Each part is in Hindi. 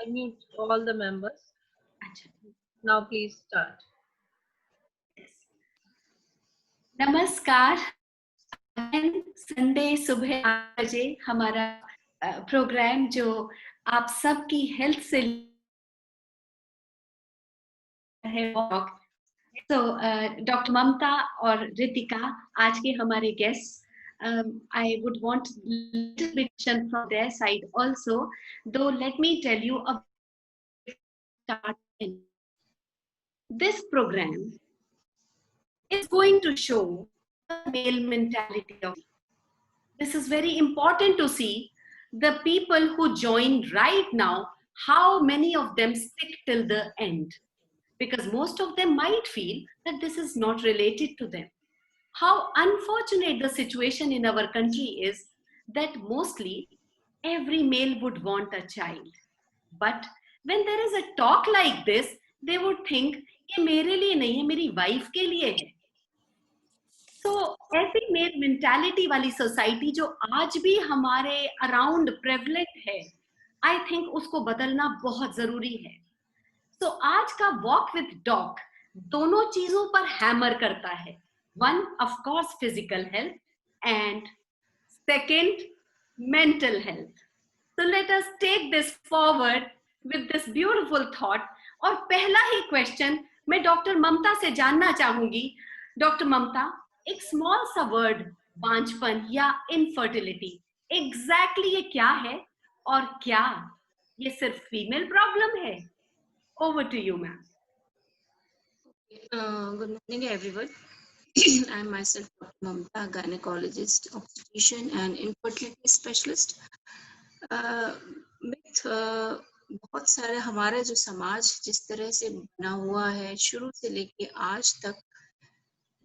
I mute all the members. अच्छा, Now please start. नमस्कार। संडे सुबह 8 बजे हमारा प्रोग्राम जो आप सबकी हेल्थ से है। तो डॉक्टर ममता और रितिका आज के हमारे guest. I would want little bit from their side also, though let me tell you a start. This program is going to show the male mentality of. This is very important to see the people who join right now, how many of them stick till the end, because most of them might feel that this is not related to them. How unfortunate the situation in our country is that mostly every male would want a child, but when there is a talk like this, they would think ये मेरे लिए नहीं है, मेरी वाइफ के लिए है. तो ऐसी मेल मेंटालिटी वाली सोसाइटी जो आज भी हमारे अराउंड प्रेवलेंट है, आई थिंक उसको बदलना बहुत जरूरी है. तो आज का वॉक विद डॉग दोनों चीजों पर हैमर करता है. One of course physical health and second mental health. So let us take this forward with this beautiful thought. और पहला ही क्वेश्चन मैं डॉक्टर ममता से जानना चाहूंगी. डॉक्टर ममता, एक स्मॉल सा वर्ड बांझपन या इनफर्टिलिटी एग्जैक्टली ये क्या है और क्या ये सिर्फ फीमेल प्रॉब्लम है? Over to you ma'am. Good morning, everyone. I am myself Dr. Mamta, gynecologist, obstetrician, and infertility specialist. बहुत सारे हमारा जो समाज जिस तरह से बना हुआ है शुरू से लेके आज तक,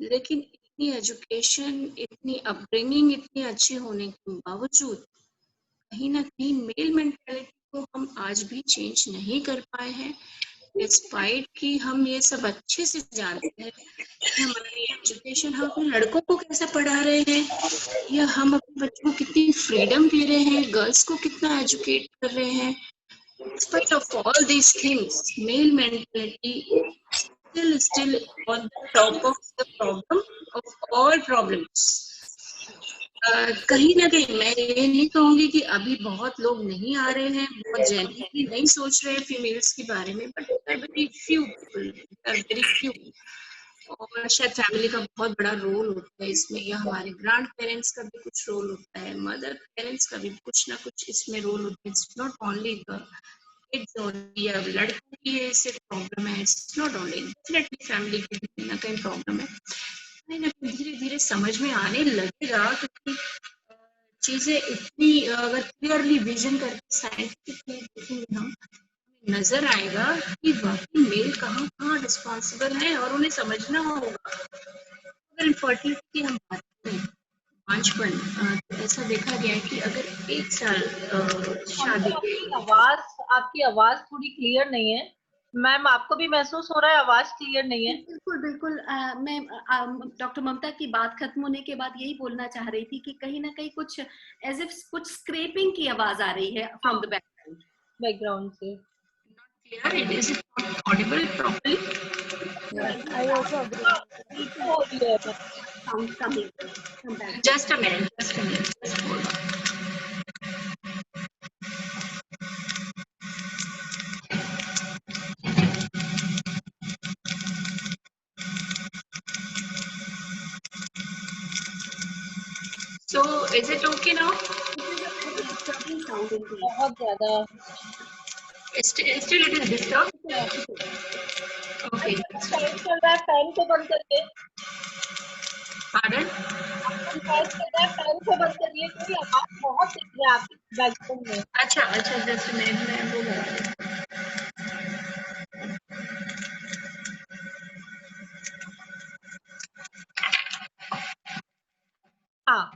लेकिन इतनी एजुकेशन, इतनी अपब्रिंगिंग इतनी अच्छी होने के बावजूद कहीं ना कहीं मेल मेंटालिटी को हम आज भी चेंज नहीं कर पाए हैं. डिस्पाइट कि हम ये सब अच्छे से जानते हैं कि हमारी एजुकेशन, हम अपने लड़कों को कैसे पढ़ा रहे हैं या हम अपने बच्चों को कितनी फ्रीडम दे रहे हैं, गर्ल्स को कितना एजुकेट कर रहे हैं. Despite of all these things, male mentality still on the top of the problem of all problems. कहीं ना कहीं मैं ये नहीं कहूंगी कि अभी बहुत लोग नहीं आ रहे हैं, बहुत जेन्युइनली नहीं सोच रहे हैं फीमेल्स के बारे में, but very few people, very few. और शायद फैमिली का बहुत बड़ा रोल होता है इसमें, या हमारे ग्रैंड पेरेंट्स का भी कुछ रोल होता है, मदर पेरेंट्स का भी कुछ ना कुछ इसमें रोल होता है. It's not only the kids only या लड़कों की सिर्फ प्रॉब्लम है. It's not only, definitely family की भी ना कहीं प्रॉब्लम है. धीरे धीरे समझ में आने लगेगा, क्योंकि चीजें इतनी अगर क्लियरली विजन करके साइंटिफिकली देखेंगे हम, नजर आएगा कि वाकई मेल कहाँ कहाँ रिस्पॉन्सिबल है और उन्हें समझना होगा. अगर इनफर्टिलिटी हम बात करें, बांझपन, तो ऐसा देखा गया है कि अगर 1 साल शादी आपकी आवाज थोड़ी क्लियर नहीं है मैम. आपको भी महसूस हो रहा है आवाज क्लियर नहीं है? बिल्कुल बिल्कुल. मैं डॉक्टर ममता की बात खत्म होने के बाद यही बोलना चाह रही थी कि कहीं ना कहीं कुछ एज इफ कुछ स्क्रैपिंग की आवाज आ रही है फ्रॉम द बैकग्राउंड से. clear. It is not audible properly. Yes, I also agree. sound coming. Come back. Just a minute. Just hold on. So is it okay now? बहुत ज्यादा. Still it is disturbed. Okay. Fan चल रहा है, फैन को बंद करिए. Pardon? फैन को बंद करिए क्योंकि आवाज बहुत तेज है आपकी बैकग्राउंड में. अच्छा, जस्ट मैं वो हाँ.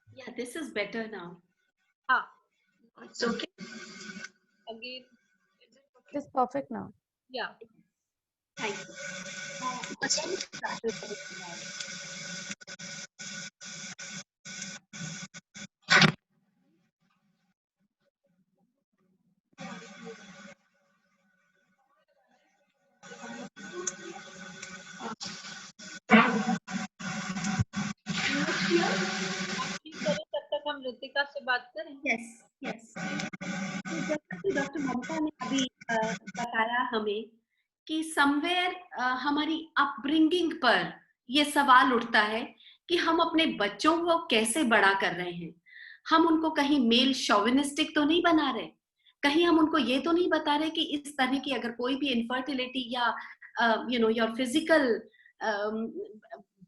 Yeah, this is better now. हाँ. It's okay. Again. It is perfect now. Yeah. Thank you. But then start with the please करें, तब तक हम ऋतिका से बात करें. Yes, yes. तो जैसा कि डॉक्टर ममता ने अभी बताया हमें कि समवेयर हमारी अपब्रिंगिंग पर ये सवाल उठता है कि हम अपने बच्चों को कैसे बड़ा कर रहे हैं. हम उनको कहीं मेल शोविनिस्टिक तो नहीं बना रहे, कहीं हम उनको ये तो नहीं बता रहे कि इस तरह की अगर कोई भी इनफर्टिलिटी या योर फिजिकल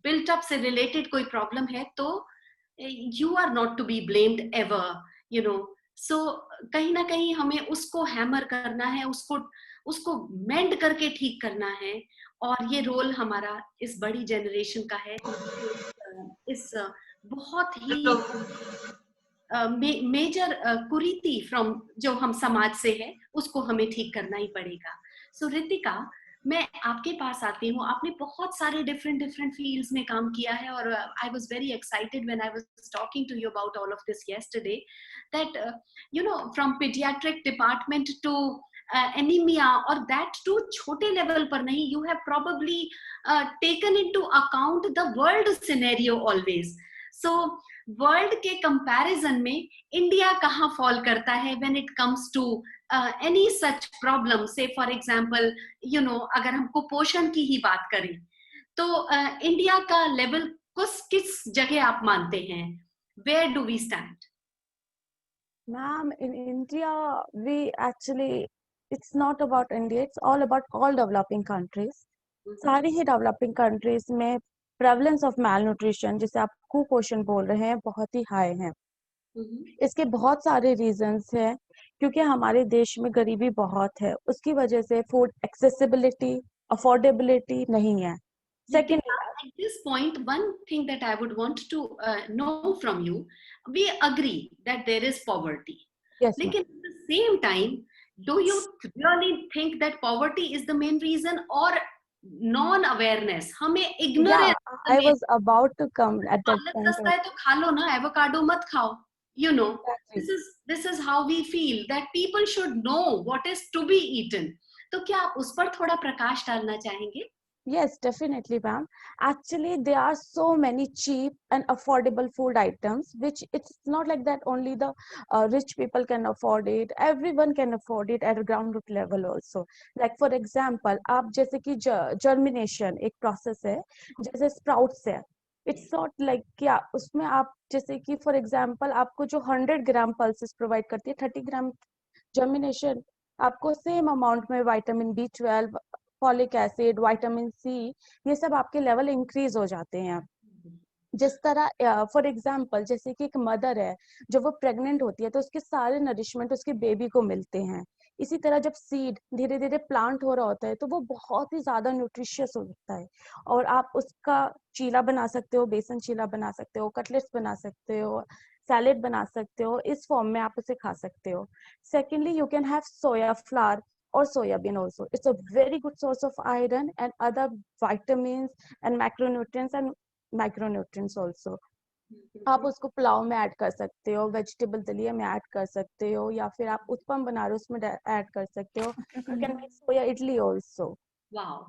बिल्ट अप से रिलेटेड कोई प्रॉब्लम है तो you are not to be blamed ever. So कहीं ना कहीं हमें उसको हैमर करना है, उसको मेंड करके ठीक करना है. और ये रोल हमारा इस बड़ी जनरेशन का है. इस बहुत ही मेजर कुरीति फ्रॉम जो हम समाज से है उसको हमें ठीक करना ही पड़ेगा. सो ऋतिका, मैं आपके पास आती हूँ. आपने बहुत सारे डिफरेंट फील्ड्स में काम किया है और I was very excited when I was talking to you about all of this yesterday that from paediatric department to anaemia, और दैट टू छोटे लेवल पर नहीं. You have probably taken into account the world scenario always. So world के कंपैरिजन में इंडिया कहाँ फॉल करता है when it comes to any such problem. Say for example अगर हम कुपोषण की ही बात करें तो इंडिया का लेवल किस जगह आप मानते हैं? Where do we stand? Ma'am, in India, we actually, it's not about India, it's all about all developing countries. सारी ही डेवलपिंग कंट्रीज में प्रेवलेंस ऑफ malnutrition, जिसे आप कुपोषण बोल रहे हैं, बहुत ही हाई है. इसके बहुत सारे रीजंस हैं, क्योंकि हमारे देश में गरीबी बहुत है, उसकी वजह से फूड एक्सेसिबिलिटी, अफोर्डेबिलिटी नहीं है. Second, at this point, one thing that I would want to know from you, we agree that there is poverty. Yes, Like at the same time, do you really think that poverty is the main reason or non-awareness? हमें ignorance. Yeah, I was about to come at that हालत point. सस्ता है तो खा लो ना, एवोकाडो मत खाओ. This is how we feel that people should know what is to be eaten. तो क्या आप उस पर थोड़ा प्रकाश डालना चाहेंगे? Yes, definitely, ma'am. Actually, there are so many cheap and affordable food items, which it's not like that only the rich people can afford it. Everyone can afford it at a ground root level also. Like for example, आप जैसे कि germination एक process है, जैसे sprouts है. It's not like क्या उसमें आप जैसे कि for example आपको जो 100 ग्राम pulses provide करती है, 30 ग्राम germination आपको सेम अमाउंट में vitamin B12, folic acid, vitamin C, ये सब आपके लेवल इंक्रीज हो जाते हैं. जिस तरह फॉर एग्जांपल जैसे कि एक मदर है, जब वो प्रेग्नेंट होती है तो उसके सारे नरिशमेंट उसके बेबी को मिलते हैं. इसी तरह जब सीड धीरे धीरे प्लांट हो रहा होता है तो वो बहुत ही ज्यादा न्यूट्रिशियस होता है, और आप उसका चीला बना सकते हो, बेसन चीला बना सकते हो, कटलेट्स बना सकते हो, सैलेड बना सकते हो. इस फॉर्म में आप उसे खा सकते हो. Secondly, you can have soya flower or soybean also. It's a very good source of iron and other vitamins and macronutrients and micronutrients also. आप उसको पुलाव में ऐड कर सकते हो, वेजिटेबल दलिया में ऐड कर सकते हो, या फिर आप उत्पम बना रहे हो उसमें ऐड कर सकते हो. You can make soya idli also. Wow.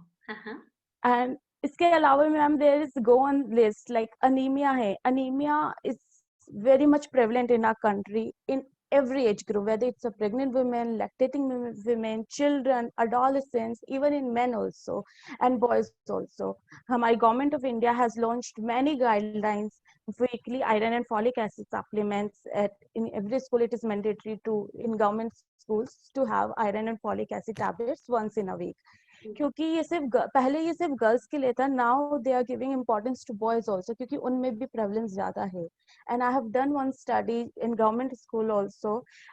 And इसके अलावा ma'am there is go on list like anaemia है. Anaemia is very much prevalent in our country in every age group, whether it's a pregnant women, lactating women, children, adolescents, even in men also and boys also. Our government of India has launched many guidelines. Weekly iron and folic acid supplements in every school. It is mandatory to in government schools to have iron and folic acid tablets once in a week. क्योंकि ये पहले ये सिर्फ गर्ल्स के लिए था. Now they are giving importance to boys also, क्योंकि उनमें भी प्रेवलेंस ज्यादा है. And I have done one study in government school also,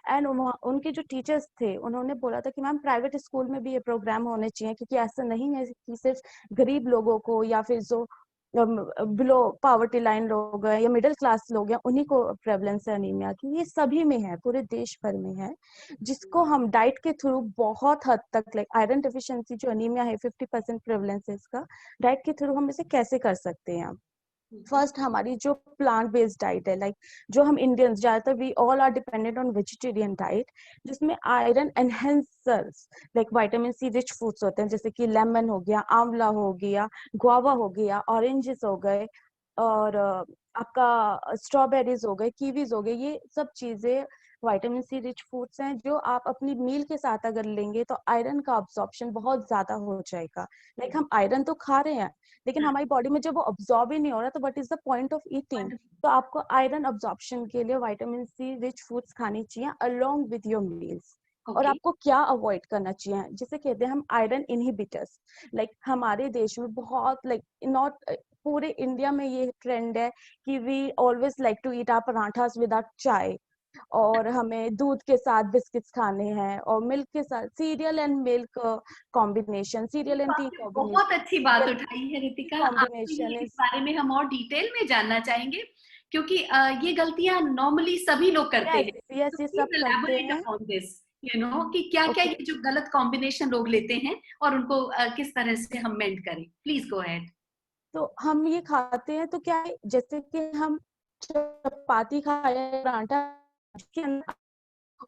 and उनके जो टीचर्स थे उन्होंने बोला था कि मैम प्राइवेट स्कूल में भी ये प्रोग्राम होने चाहिए, क्योंकि ऐसा नहीं है कि सिर्फ गरीब लोगों को या फिर जो बिलो पावर्टी लाइन लोग हैं या मिडिल क्लास लोग हैं, उन्हीं को प्रेवलेंस है अनीमिया की। ये सभी में है, पूरे देश भर में है, जिसको हम डाइट के थ्रू बहुत हद तक, लाइक आयरन डेफिशिएंसी जो अनीमिया है 50% प्रेवलेंस है इसका, डाइट के थ्रू हम इसे कैसे कर सकते हैं। फर्स्ट, हमारी जो प्लांट बेस्ड डाइट है, लाइक जो हम इंडियंस ज्यादातर we all are dependent on vegetarian diet, जिसमें iron enhancers like vitamin C rich foods होते हैं, जैसे कि लेमन हो गया, आंवला हो गया, गुआवा हो गया, ऑरेंजेस हो गए, और आपका स्ट्रॉबेरीज हो गए, कीवीज हो गए। ये सब चीजें विटामिन सी रिच फूड्स हैं, जो आप अपनी मील के साथ अगर लेंगे तो आयरन का अब्सॉर्प्शन बहुत ज्यादा हो जाएगा। लाइक हम आयरन तो खा रहे हैं, लेकिन हमारी बॉडी में जब वो अब्सॉर्ब ही नहीं हो रहा, तो what is the point of eating. तो आपको आयरन अब्सॉर्प्शन के लिए विटामिन सी रिच फूड्स खानी चाहिए अलोंग विद योर मील्स। और आपको क्या अवॉइड करना चाहिए, जिसे कहते हैं हम आयरन इनहिबिटर्स। लाइक हमारे देश में बहुत, लाइक नॉट पूरे इंडिया में ये ट्रेंड है कि we always like to eat our parathas without chai, और हमें दूध के साथ बिस्किट्स खाने हैं, और मिल्क के साथ serial and milk combination, serial and T बहुत अच्छी बात उठाई है रितिका। कॉम्बिनेशन इस बारे में हम और डिटेल में जानना चाहेंगे, क्योंकि ये गलतियां नॉर्मली सभी लोग करते हैं। यस, ये सब करते हैं, कि क्या क्या ये जो गलत कॉम्बिनेशन लोग लेते हैं और उनको किस तरह से हम मेंट करें। Please go ahead. तो हम ये खाते हैं तो क्या है, जैसे कि हम चपाती खाया, पराठा के अंदर,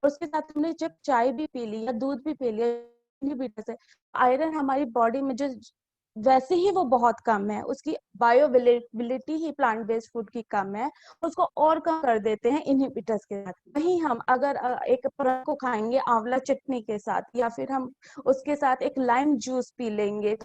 उसके साथ हमने जब चाय भी पी ली या दूध भी पी लिया, आयरन हमारी बॉडी में जो वैसे ही वो बहुत कम है, उसकी बायोअवेलेबिलिटी ही प्लांट बेस्ड फूड की कम है, उसको और कम कर देते हैं इनहिबिटर्स के साथ। वहीं हम अगर एक पराठा को खाएंगे आंवला चटनी के साथ, या फिर हम उसके साथ एक लाइम जूस पी लेंगे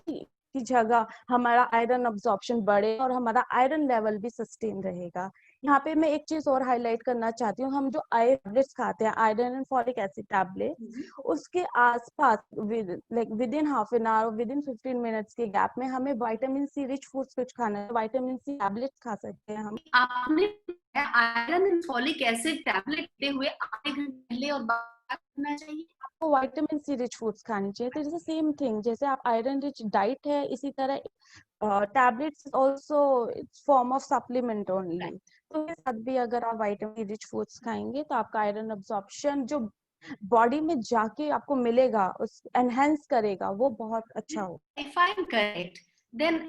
की जगह, हमारा आयरन अब्सॉर्प्शन बढ़े और हमारा आयरन लेवल भी सस्टेन रहेगा। यहाँ पे मैं एक चीज और हाईलाइट करना चाहती हूँ, हम जो आयरन टैबलेट्स खाते हैं, iron and folic acid tablet, उसके आसपास like with in half an hour, with in 15 minutes के गैप में हमें विटामिन सी रिच फूड्स कुछ खाना है। विटामिन सी टैबलेट्स खा सकते हैं हम। आपने iron and folic acid tablet लेते हुए आधे घंटे पहले और बाद करना चाहिए। आपको विटामिन सी रिच फूड्स खानी चाहिए। तो जैसे सेम थिंग, जैसे आप आयरन रिच डाइट है, इसी तरह tablets also form of supplement only. तो इसके साथ भी अगर आप विटामिन रिच फूड्स खाएंगे तो आपका आयरन अब्सॉर्प्शन जो बॉडी में जाके आपको मिलेगा, उस एनहेंस करेगा, वो बहुत अच्छा होगा। If I'm correct, then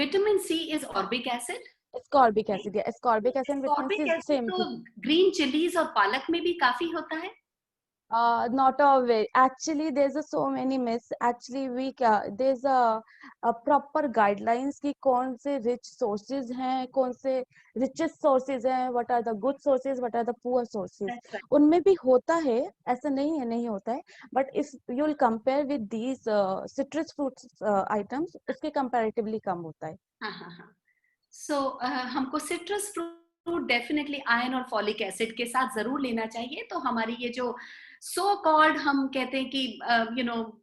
vitamin C is orbic acid. Ascorbic acid, या एस्कॉर्बिक एसिड विटामिन Orbic सी acid सेम तो थिंग। ग्रीन चिलीज और पालक में भी काफी होता है। Not always. Actually, there's so many myths. Actually, there's a proper guidelines कि कौन से rich sources हैं, कौन से richest sources हैं, what are the good sources, what are the poor sources. उनमें भी होता है, ऐसा नहीं है नहीं होता है, but if you'll compare with these citrus fruits items, उसके comparatively कम होता है। So हमको सिट्रस फ्रूट डेफिनेटली आयरन और फॉलिक एसिड के साथ जरूर लेना चाहिए। तो हमारी ये जो सो कॉल्ड हम कहते हैं कि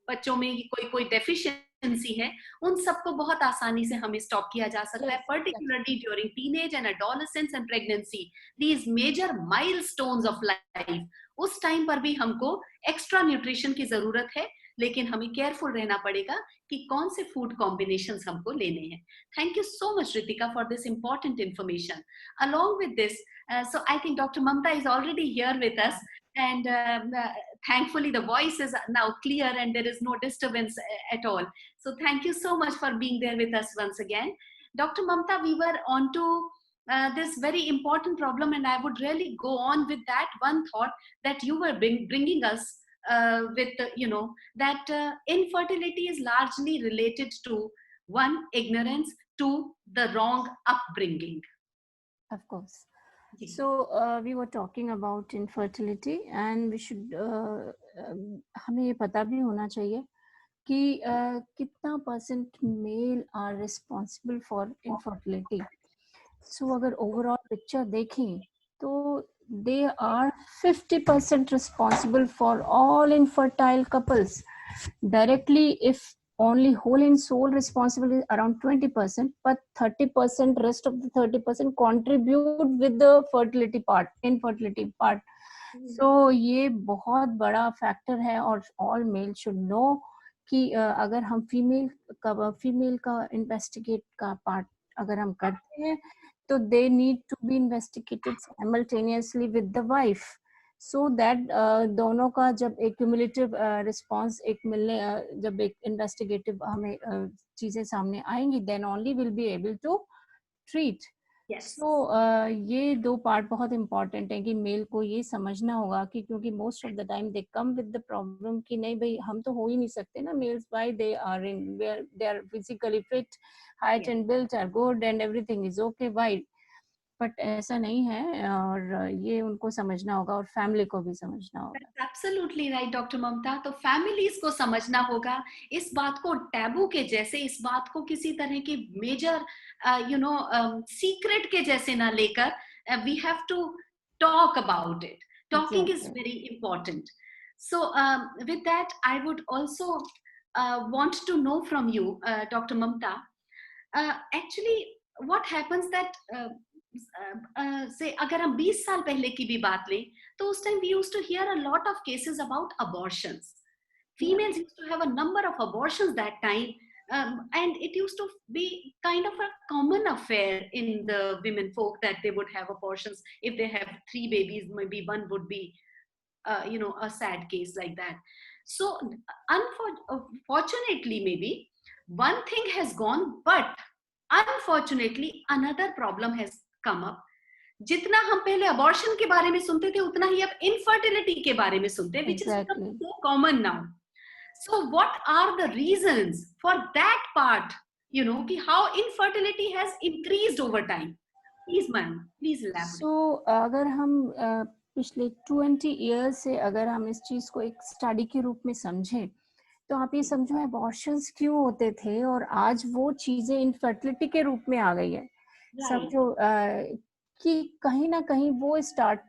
बच्चों में कोई डेफिशिएंसी है, उन सबको बहुत आसानी से हमें स्टॉप किया जा सकता है, particularly during teenage and adolescence and pregnancy, these major milestones of life. उस टाइम पर भी हमको एक्स्ट्रा न्यूट्रिशन की जरूरत है, लेकिन हमें केयरफुल रहना पड़ेगा कि कौन से फूड कॉम्बिनेशंस हमको लेने हैं। Thank you so much, Ritika, for this important information. Along with this, so I think Dr. Mamta is already here with us, and thankfully the voice is now clear and there is no disturbance at all. So thank you so much for being there with us once again. Dr. Mamta, we were on to this very important problem, and I would really go on with that one thought that you were bringing us with, that infertility is largely related to one, ignorance, two, the wrong upbringing. Of course. So we were talking about infertility, and we should हमें ये पता भी होना चाहिए कि कितना % male are responsible for infertility. So अगर ओवरऑल पिक्चर देखें तो they are 50% responsible for all infertile couples. Directly, if only whole and soul responsible is around 20%, but 30%, rest of the 30% contribute with the infertility part. So ये बहुत बड़ा फैक्टर है, और all male should know कि अगर हम फीमेल का इन्वेस्टिगेट का पार्ट अगर हम करते हैं तो they need to be investigated simultaneously with the wife so that दोनों का जब एक cumulative response एक मिलने जब एक investigative हमें चीजें सामने आएंगी then only will be able to treat. Yes. So ये दो पार्ट बहुत इम्पोर्टेंट है कि मेल को ये समझना होगा कि क्योंकि most of the time they come with the problem कि नहीं भाई हम तो हो ही नहीं सकते ना, males by they are physically fit, height and built are good and everything is okay white, but ऐसा नहीं है और ये उनको समझना होगा और फैमिली को भी समझना होगा. That's absolutely right, डॉक्टर ममता. तो फैमिलीज को समझना होगा इस बात को टैबू के जैसे, इस बात को किसी तरह की मेजर सीक्रेट के जैसे ना लेकर we have to talk about it. Talking is very important. So with that, I would also want to know from you, Dr. Mamta, actually what happens that से अगर हम 20 साल पहले की भी बात लें तो उस time we used to hear a lot of cases about abortions. Females used to have a number of abortions that time, and it used to be kind of a common affair in the women folk that they would have abortions. If they have 3 babies, maybe one would be a sad case like that. So unfortunately, maybe one thing has gone, but unfortunately another problem has come up. जितना हम पहले अबॉर्शन के बारे में सुनते थे उतना ही अब इनफर्टिलिटी के बारे में सुनते हैं, which is so common now. So what are the reasons for that part, कि how infertility has increased over time? Please ma'am, please elaborate. So अगर हम पिछले 20 years से अगर हम इस चीज को एक स्टडी के रूप में समझें तो आप ये समझो अबॉर्शंस क्यों होते थे और आज वो चीजें इनफर्टिलिटी के रूप में आ गई है. समझो कि कहीं ना कहीं वो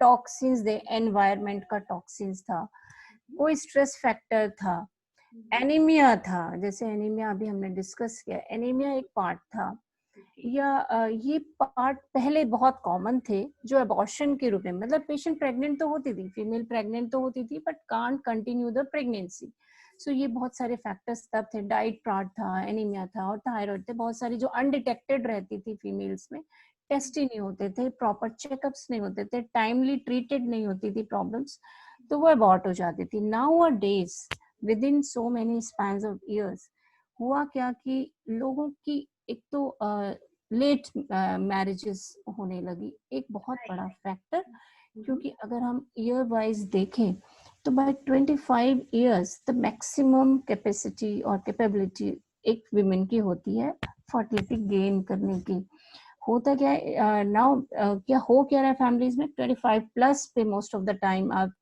टॉक्सिन्स दे, एनवायरनमेंट का टॉक्सिन्स था, कोई स्ट्रेस फैक्टर था, एनीमिया था, जैसे एनीमिया अभी हमने डिस्कस किया, एनीमिया एक पार्ट था, या ये पार्ट पहले बहुत कॉमन थे जो अबॉर्शन के रूप में, मतलब पेशेंट प्रेग्नेंट तो होती थी, फीमेल प्रेग्नेंट तो होती थी but can't continue the pregnancy. So ये बहुत सारे फैक्टर्स तब थे, डाइट पार्ट था, एनीमिया था और थायराइड थे, बहुत सारी जो अनडिटेक्टेड रहती थी फीमेल्स में, टेस्ट ही नहीं होते थे, प्रॉपर चेकअप्स नहीं होते थे, टाइमली ट्रीटेड नहीं होती थी प्रॉब्लम्स, तो वो अबॉर्ट हो जाती थी. Now a days with in so many spans of years हुआ क्या कि लोगों की एक तो लेट मैरिजेस होने लगी, एक बहुत बड़ा फैक्टर, क्योंकि अगर हम ईयर वाइज देखें तो by 25 years the maximum capacity और कैपेबिलिटी एक विमेन की होती है फर्टिलिटी गेन करने की. होता क्या है नाउ, क्या हो क्या रहा है फैमिलीज में, 25 प्लस पे मोस्ट ऑफ द टाइम आप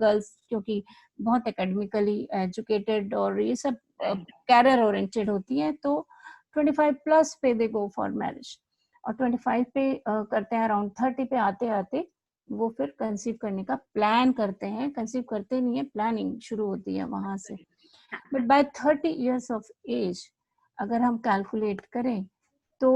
गर्ल्स क्योंकि बहुत एकेडमिकली एजुकेटेड और ये सब कैरियर ओरिएंटेड होती है, तो 25 प्लस पे दे गो फॉर मैरिज, और 25 पे करते हैं, अराउंड 30 पे आते आते वो फिर कंसीव करने का प्लान करते हैं, कंसीव करते नहीं है, प्लानिंग शुरू होती है वहां से. But by 30 years of age अगर हम कैलकुलेट करें तो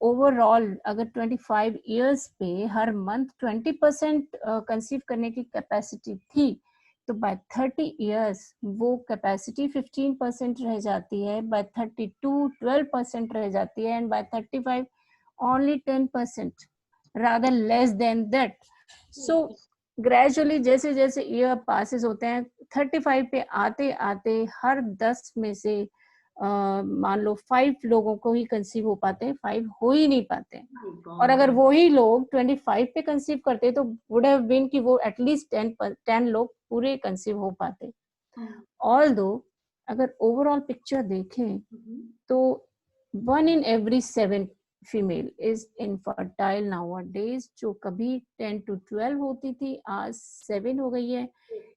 ओवरऑल अगर 25 years पे हर मंथ 20% कंसीव करने की कैपेसिटी थी, तो बाय 30 years वो कैपेसिटी 15% रह जाती है, बाय 32 12% रह जाती है, and bye 35 only 10%, rather less than that. So gradually जैसे जैसे ईयर पासेस होते हैं 35 पे आते आते हर 10 में से मान लो 5 लोगों को ही कंसीव हो पाते हैं, 5 हो ही नहीं पाते हैं. और अगर वो ही लोग 25 पे कंसीव करते तो वुड हैव बीन कि वो एटलीस्ट 10 लोग पूरे कंसीव हो पाते. ऑल्दो अगर ओवरऑल पिक्चर देखें तो 1 in every 7 female is infertile nowadays, जो कभी 10 to 12 होती थी आज 7 हो गई है.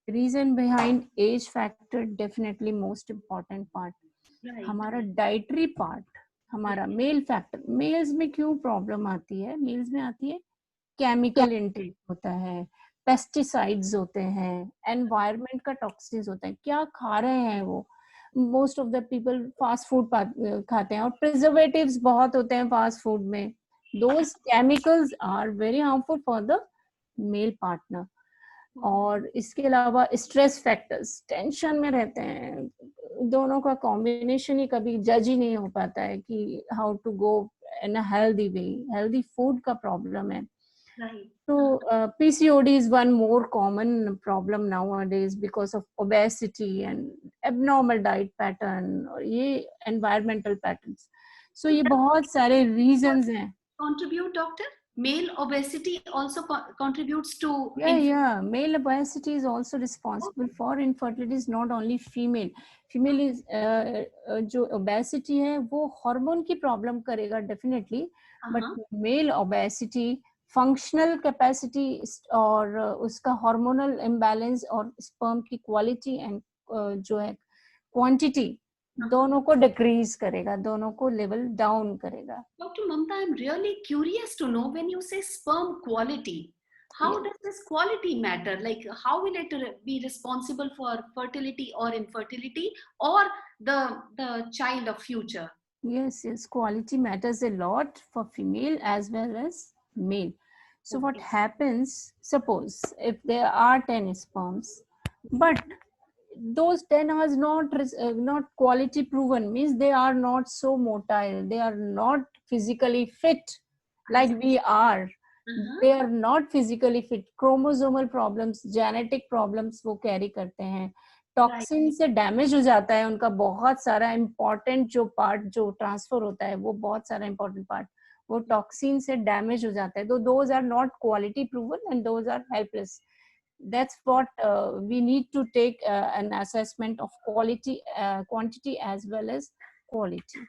Reason behind age factor definitely most important part. हमारा डाइटरी पार्ट, हमारा मेल फैक्टर, मेल्स में क्यों प्रॉब्लम आती है, मेल्स में आती है केमिकल इंटेक होता है, पेस्टिसाइड्स होते हैं, एनवायरनमेंट का टॉक्सिन्स होता है, क्या खा रहे हैं वो. Most of the people fast food खाते हैं और प्रिजर्वेटिव्स बहुत होते हैं फास्ट फूड में. Those chemicals are very harmful for the male partner. और इसके अलावा स्ट्रेस फैक्टर्स, टेंशन में रहते हैं, दोनों का कॉम्बिनेशन ही कभी जज ही नहीं हो पाता है कि how to go in a healthy way. Healthy food का problem है. Right. So PCOD is one more common problem nowadays because of obesity and abnormal diet pattern और ये environmental patterns. So ये बहुत सारे reasons हैं. Contribute, doctor? Male obesity also contributes to Yeah, male obesity is also responsible for infertility. Is not only female. Female is जो obesity है वो hormone की problem करेगा definitely, but male obesity functional capacity और उसका hormonal imbalance और sperm की quality and जो है quantity दोनों को decrease करेगा, दोनों को level down करेगा. Dr. Mamta, I'm really curious to know when you say sperm quality, how does this quality matter? Like, how will it be responsible for fertility or infertility or the child of future? Yes, quality matters a lot for female as well as male. So what happens, suppose if there are 10 sperms, but those 10 are not quality proven, means they are not so motile, they are not physically fit like we are. They are not physically fit. Chromosomal problems, genetic problems वो carry करते हैं. टॉक्सिन से डैमेज हो जाता है उनका बहुत सारा इम्पोर्टेंट जो पार्ट जो ट्रांसफर होता है वो बहुत सारा इम्पोर्टेंट पार्ट वो टॉक्सिन से डैमेज हो जाता है. तो those are not quality proven and those are helpless. That's what we need to take an assessment of quality, quantity as well as quality.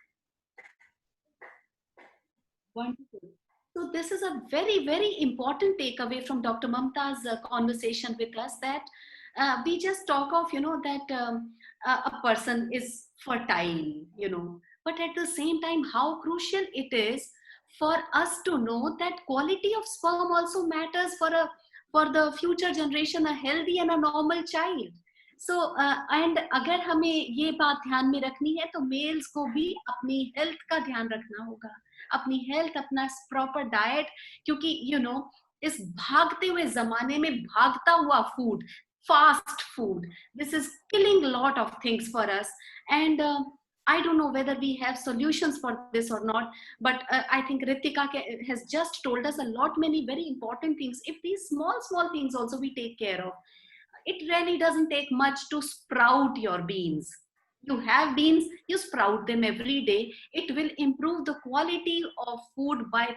Wonderful. So this is a very, very important takeaway from Dr. Mamta's conversation with us, that we just talk of, that a person is fertile, but at the same time, how crucial it is for us to know that quality of sperm also matters for the future generation, a healthy and a normal child. So and अगर हमें ये बात ध्यान में रखनी है तो मेल्स को भी अपनी हेल्थ का ध्यान रखना होगा, अपनी हेल्थ, अपना प्रॉपर डाइट, क्योंकि इस भागते हुए जमाने में भागता हुआ food, fast food, this is killing a lot of things for us. And I don't know whether we have solutions for this or not, but I think Ritika has just told us a lot, many very important things. If these small things also we take care of, it really doesn't take much to sprout your beans. You have beans, you sprout them every day. It will improve the quality of food by,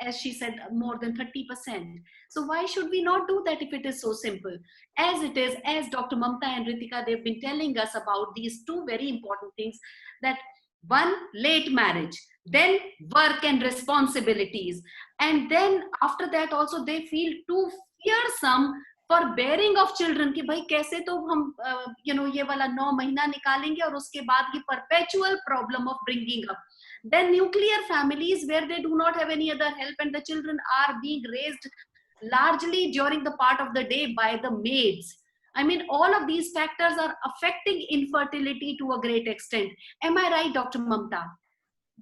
as she said, more than 30%. So why should we not do that if it is so simple? As it is, as Dr. Mamta and Ritika, they've been telling us about these two very important things, that one, late marriage, then work and responsibilities. And then after that also they feel too fearsome for bearing of children कि भाई कैसे तो हम ये वाला 9 महीना निकालेंगे और उसके बाद ये perpetual problem of bringing up. Then nuclear families where they do not have any other help and the children are being raised largely during the part of the day by the maids. I mean, all of these factors are affecting infertility to a great extent. Am I right, Dr. Mamta?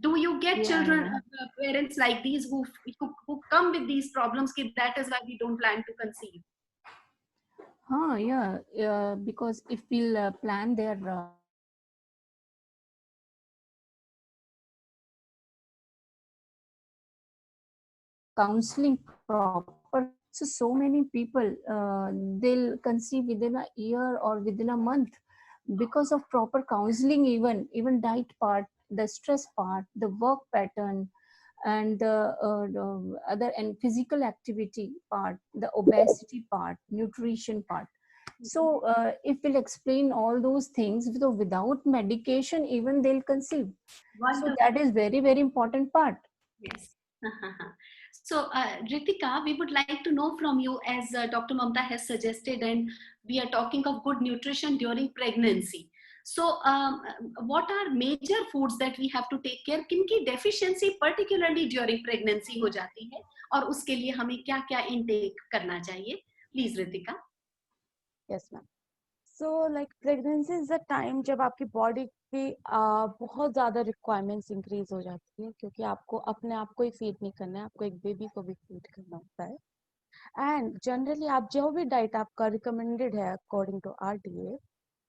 Do you get children, parents like these who come with these problems? That is why we don't plan to conceive. Because if we'll plan their counseling proper, so many people they'll conceive within a year or within a month because of proper counseling, even diet part, the stress part, the work pattern, and the other and physical activity part, the obesity part, nutrition part. So if we'll explain all those things, so without medication even they'll conceive. Wonderful. So that is very, very important part. Yes. So Ritika, we would like to know from you, as Dr. Mamta has suggested, and we are talking of good nutrition during pregnancy. So what are major foods that we have to take care? किनकी deficiency particularly during pregnancy हो जाती है और उसके लिए हमें क्या-क्या intake करना चाहिए? Please, Ritika. Yes, ma'am. So like pregnancy is the time जब आपकी body की बहुत ज़्यादा requirements increase हो जाती है, क्योंकि आपको अपने आप को ही feed नहीं करना है, आपको एक baby को भी feed करना होता है. And generally आप जो भी diet आपका recommended है according to RDA,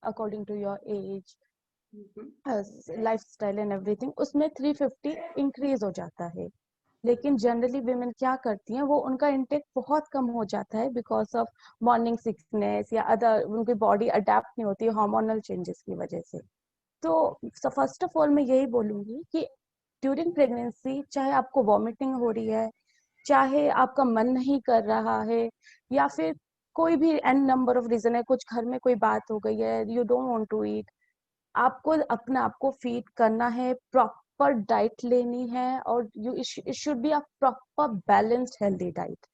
according to your age, lifestyle and everything, उसमें 350 इंक्रीज हो जाता है। लेकिन जनरली women क्या करती हैं, वो उनका इंटेक बहुत कम हो जाता है बिकॉज ऑफ मॉर्निंग सिकनेस या अदर, उनकी बॉडी अडेप्ट नहीं होती हार्मोनल चेंजेस की वजह से। तो फर्स्ट ऑफ ऑल मैं यही बोलूंगी कि ड्यूरिंग प्रेगनेंसी चाहे आपको वॉमिटिंग हो रही है, चाहे आपका मन नहीं कर रहा है, या फिर कोई भी एन नंबर ऑफ रीजन है, कुछ घर में कोई बात हो गई है, you don't want to eat, आपको अपने आप को फीड करना है, प्रॉपर डाइट लेनी है, और you it should be a proper balanced healthy diet.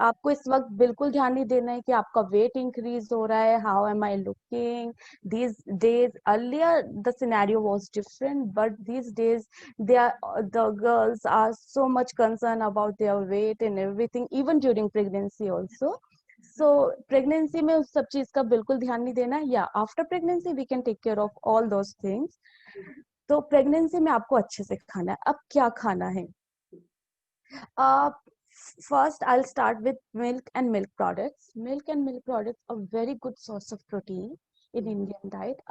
आपको इस वक्त बिल्कुल ध्यान नहीं देना है कि आपका वेट इंक्रीज हो रहा है, how am I looking these days. Earlier the scenario was different, but these days the girls are so much concerned about their weight and everything, even during pregnancy also. So pregnancy में उस सब चीज का बिल्कुल ध्यान नहीं देना है, या after pregnancy we can take care of all those things. तो प्रेगनेंसी में आपको अच्छे से खाना है। अब क्या खाना है? Uh, First, I'll start with milk and milk products. Milk and milk products are very good source of protein in Indian diet.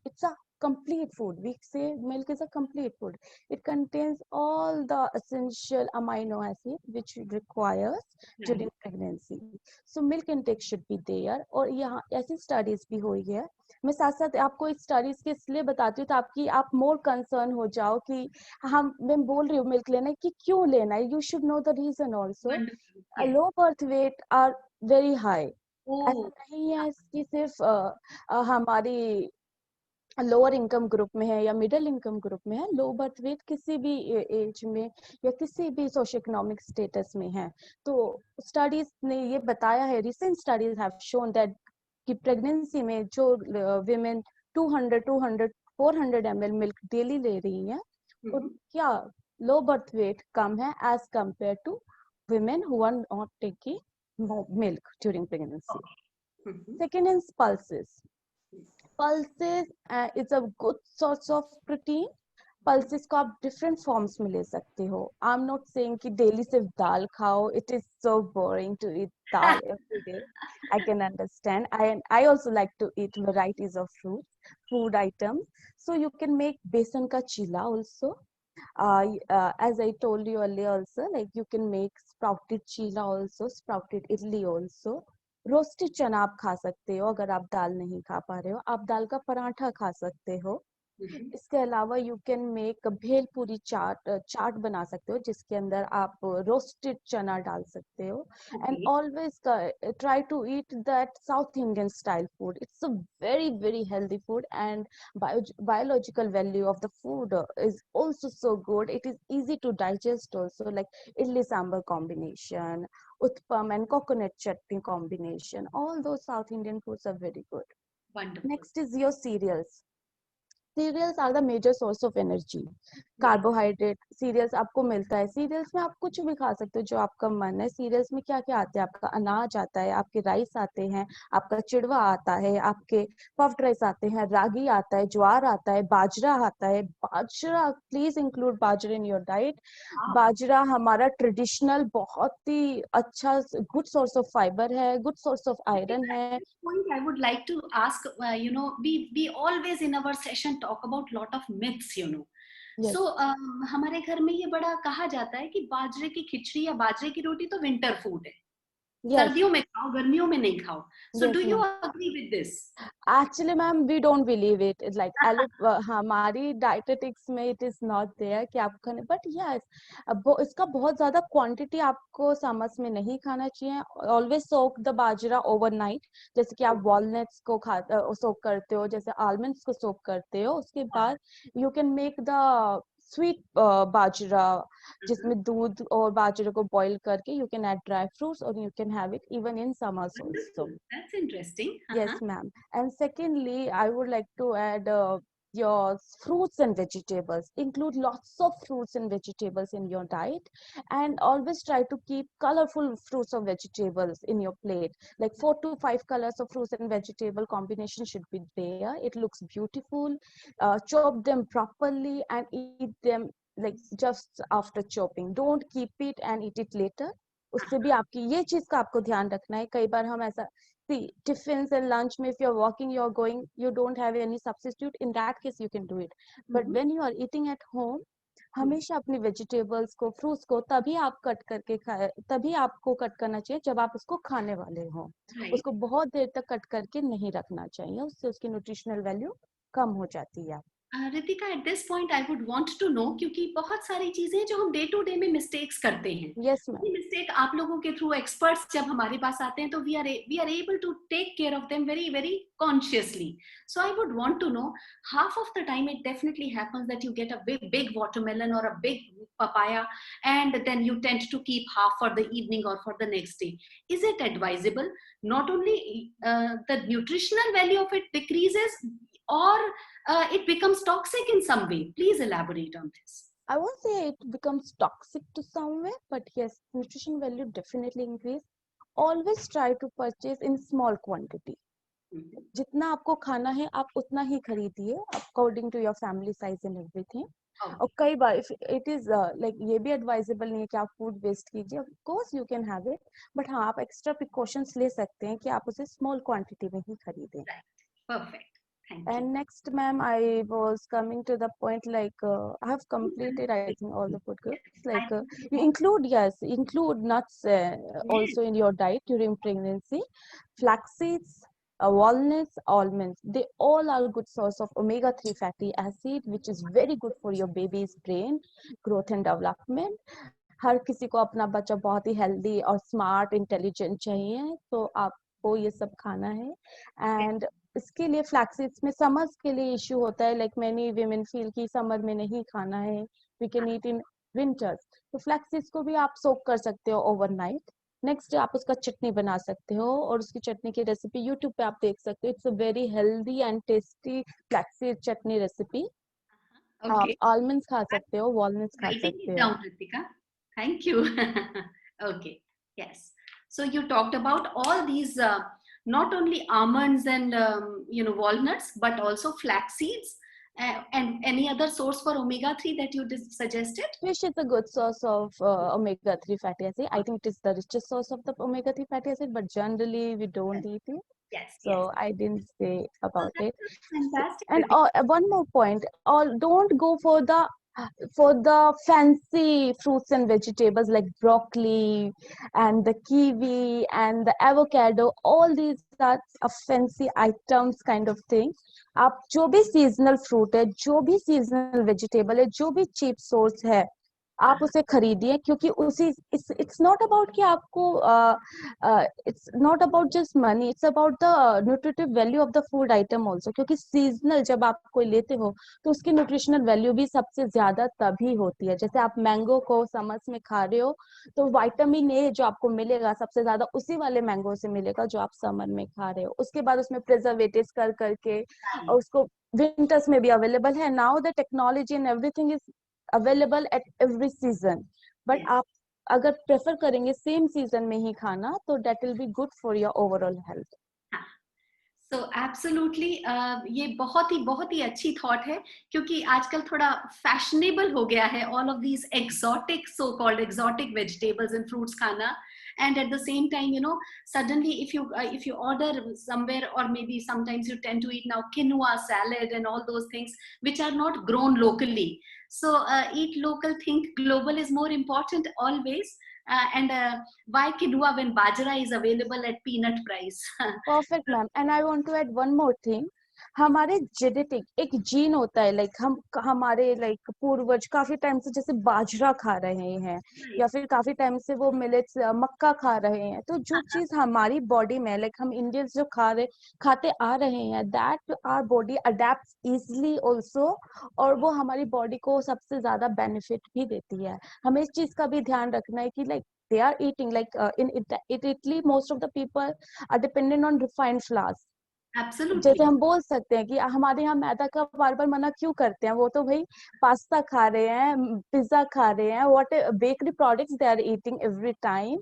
It's a complete food. We say milk is a complete food. It contains all the essential amino acids which it requires during pregnancy. So milk intake should be there. और यहाँ ऐसी studies भी हुई है। मैं साथ साथ आपको इस स्टडीज के इसलिए बताती हूँ ताकि आप मोर कंसर्न हो जाओ कि मैं बोल रही हूँ मिल्क लेना है कि क्यों लेना है, you should know the reason also. Low birth weight are very high. ऐसा नहीं है कि सिर्फ हमारी लोअर इनकम ग्रुप में है या मिडिल इनकम ग्रुप में है, लो बर्थ वेट किसी भी एज में या किसी भी सोशो इकोनॉमिक स्टेटस में है। तो स्टडीज ने ये बताया है, recent studies have shown that कि प्रेगनेंसी में जो विमेन 200 400 ml मिल्क डेली ले रही हैं, और क्या लो बर्थ वेट कम है as compared to women who are not taking milk during pregnancy. Second is pulses. Pulses is a good source of protein. Pulses को आप डिफरेंट फॉर्म्स में ले सकते हो। आई एम नॉट सेइंग कि डेली सिर्फ दाल खाओ, it is so boring to eat dal every day. I can understand, I also like to eat varieties of food items, so you can make besan का cheela also. As I told you earlier also, like you can make sprouted chila also, sprouted idli also. Roasted चना आप खा सकते हो, अगर आप दाल नहीं खा पा रहे हो आप दाल का पराठा खा सकते हो। इसके अलावा यू कैन मेक भेलपूरी चाट बना सकते हो जिसके अंदर आप रोस्टेड चना डाल सकते हो। And always try to eat that South Indian style food. It's a very very healthy food and biological value of the food is also so good. It is easy to digest also, like idli sambar combination, utpam and coconut chutney combination. All those South Indian foods are very good. Wonderful. Next is your cereals. Cereals are the major source of energy. Carbohydrate cereals आपको मिलता है, सीरियल्स में आप कुछ भी खा सकते हो जो आपका मन है। सीरियल्स में क्या क्या आता है? आपका अनाज आता है, आपके राइस आते हैं, आपका चिड़वा आता है, आपके पफ्ड राइस आते हैं, रागी आता है, ज्वार आता है, बाजरा आता है। बाजरा, please include bajra in your diet. बाजरा हमारा ट्रेडिशनल बहुत ही अच्छा गुड सोर्स ऑफ फाइबर है, गुड सोर्स ऑफ आयरन है। Point I would like to ask, we always in our session talk about lot of myths, Yes. So हमारे घर में ये बड़ा कहा जाता है कि बाजरे की खिचड़ी या बाजरे की रोटी तो विंटर फूड है, Yes. सर्दियों में खाओ, गर्मियों में नहीं खाओ। So Yes, do you ma'am. agree with this? Actually, ma'am, we don't believe it. It's like हमारी dietetics में it is not there कि आप खाने, but yes, इसका बहुत ज्यादा quantity आपको समझ में नहीं खाना चाहिए। Always soak the bajra overnight, जैसे कि आप walnuts को soak करते हो, जैसे almonds को soak करते हो, उसके बाद you can make the sweet bajra जिसमें दूध और बाजरे को बॉईल करके you can add dry fruits or you can have it even in summers also. That's interesting. Yes, ma'am. And secondly, I would like to add your fruits and vegetables. Include lots of fruits and vegetables in your diet, and always try to keep colorful fruits or vegetables in your plate. Like 4 to 5 colors of fruits and vegetable combination should be there. It looks beautiful. Chop them properly and eat them like just after chopping. Don't keep it and eat it later. उससे भी आपकी ये चीज का आपको ध्यान रखना है। कई बार हम ऐसा see tiffins and lunch में if you're walking you're going you don't have any substitute, in that case you can do it, but when you are eating at home हमेशा अपनी वेजिटेबल्स को फ्रूट्स को तभी आप कट करके खाए, तभी आपको कट करना चाहिए जब आप उसको खाने वाले हो। उसको बहुत देर तक कट करके नहीं रखना चाहिए, उससे उसकी न्यूट्रिशनल वैल्यू कम हो जाती है। Ritika, at this point I would want to know, क्योंकि बहुत सारी चीजें जो हम डे टू डे में मिस्टेक्स करते हैं, यस मैम, मिस्टेक आप लोगों के थ्रू एक्सपर्ट्स जब हमारे पास आते हैं तो we are able to take care of them very very consciously. So I would want to know, half of the time it definitely happens that you get a big watermelon or a big papaya, and then you tend to keep half for the evening or for the next day. Is it advisable? Not only the nutritional value of it decreases, or it becomes toxic in some way. Please elaborate on this. I won't say it becomes toxic to somewhere, but yes, nutrition value definitely increase. Always try to purchase in small quantity. जितना आपको खाना है आप उतना ही खरीदिए according to your family size and everything. और कई बार इट इज लाइक ये भी एडवाइजेबल नहीं है कि आप फूड वेस्ट कीजिए, of course you can have it, but हाँ आप एक्स्ट्रा प्रिकॉशंस ले सकते हैं कि आप उसे स्मॉल क्वांटिटी में ही खरीदें। Perfect, thank you. And next, ma'am, I was coming to the point like I have completed, I think, all the food groups. Like you include, yes, include nuts also in your diet during pregnancy. Flax seeds, walnuts, almonds, they all are a good source of omega-3 fatty acid, which is very good for your baby's brain growth and development. हर किसी को अपना बच्चा बहुत ही हेल्दी और स्मार्ट इंटेलिजेंट चाहिए, तो आपको ये सब खाना है। एंड इसके लिए फ्लैक्स सीड्स में समर्स के लिए इश्यू होता है, लाइक मेनी वीमेन फील कि समर में नहीं खाना है, we can eat in winters, तो फ्लैक्स सीड्स को भी आप सोक कर सकते हो ओवरनाइट। नेक्स्ट आप उसका चटनी बना सकते हो, और उसकी चटनी की रेसिपी यूट्यूब पे आप देख सकते हो। It's a very healthy and tasty flax seed chutney recipe. आप आलमंड्स खा सकते हो, वॉलनट्स खा सकते हो। Thank you. Okay, yes. So you talked about all these, not only almonds and walnuts, but also flax seeds, and any other source for omega-3 that you suggested? Fish is a good source of omega-3 fatty acid. I think it is the richest source of the omega-3 fatty acid, but generally we don't eat it. Yes. So yes. I didn't say about it. Fantastic. And one more point: don't go for the fancy fruits and vegetables like broccoli and the kiwi and the avocado. All these are fancy items kind of thing. आप जो भी सीजनल फ्रूट है, जो भी सीजनल वेजिटेबल है, जो भी चीप सोर्स है, आप उसे खरीदिए, क्योंकि उसी इट्स नॉट अबाउट कि आपको it's not about just money, it's about the nutritive value of the food item also. क्योंकि सीजनल जब आप कोई लेते हो तो उसकी न्यूट्रिशनल वैल्यू भी सबसे ज्यादा तभी होती है। जैसे आप मैंगो को समर्स में खा रहे हो तो विटामिन ए जो आपको मिलेगा सबसे ज्यादा उसी वाले मैंगो से मिलेगा जो आप समर में खा रहे हो। उसके बाद उसमें प्रिजर्वेटिव्स कर करके और उसको विंटर्स में भी अवेलेबल है। Now the technology and everything is available at every season, but आप अगर प्रेफर करेंगे सेम सीजन में ही खाना तो that will be good for your overall health. So absolutely, ये बहुत ही अच्छी थॉट है, क्योंकि आजकल थोड़ा फैशनेबल हो गया है all of these exotic, so called exotic vegetables and fruits खाना. And at the same time, suddenly if you order somewhere, or maybe sometimes you tend to eat now quinoa salad and all those things which are not grown locally. So eat local, think global is more important always. And why quinoa when bajra is available at peanut price? Perfect, ma'am. And I want to add one more thing. हमारे जेनेटिक एक जीन होता है, लाइक हमारे लाइक पूर्वज काफी टाइम से जैसे बाजरा खा रहे हैं या फिर काफी टाइम से वो मिलेट्स मक्का खा रहे हैं, तो जो चीज हमारी बॉडी में लाइक हम इंडियंस जो खाते आ रहे हैं, that our body adapts easily also, और वो हमारी बॉडी को सबसे ज्यादा बेनिफिट भी देती है। हमें इस चीज का भी ध्यान रखना है कि like they are eating like in Italy most of the people are dependent on refined flours. Absolutely. जैसे हम बोल सकते हैं कि हमारे यहाँ मैदा का बार बार मना क्यों करते हैं, वो तो भाई पास्ता खा रहे हैं, पिज्जा खा रहे हैं, what bakery products they are eating every time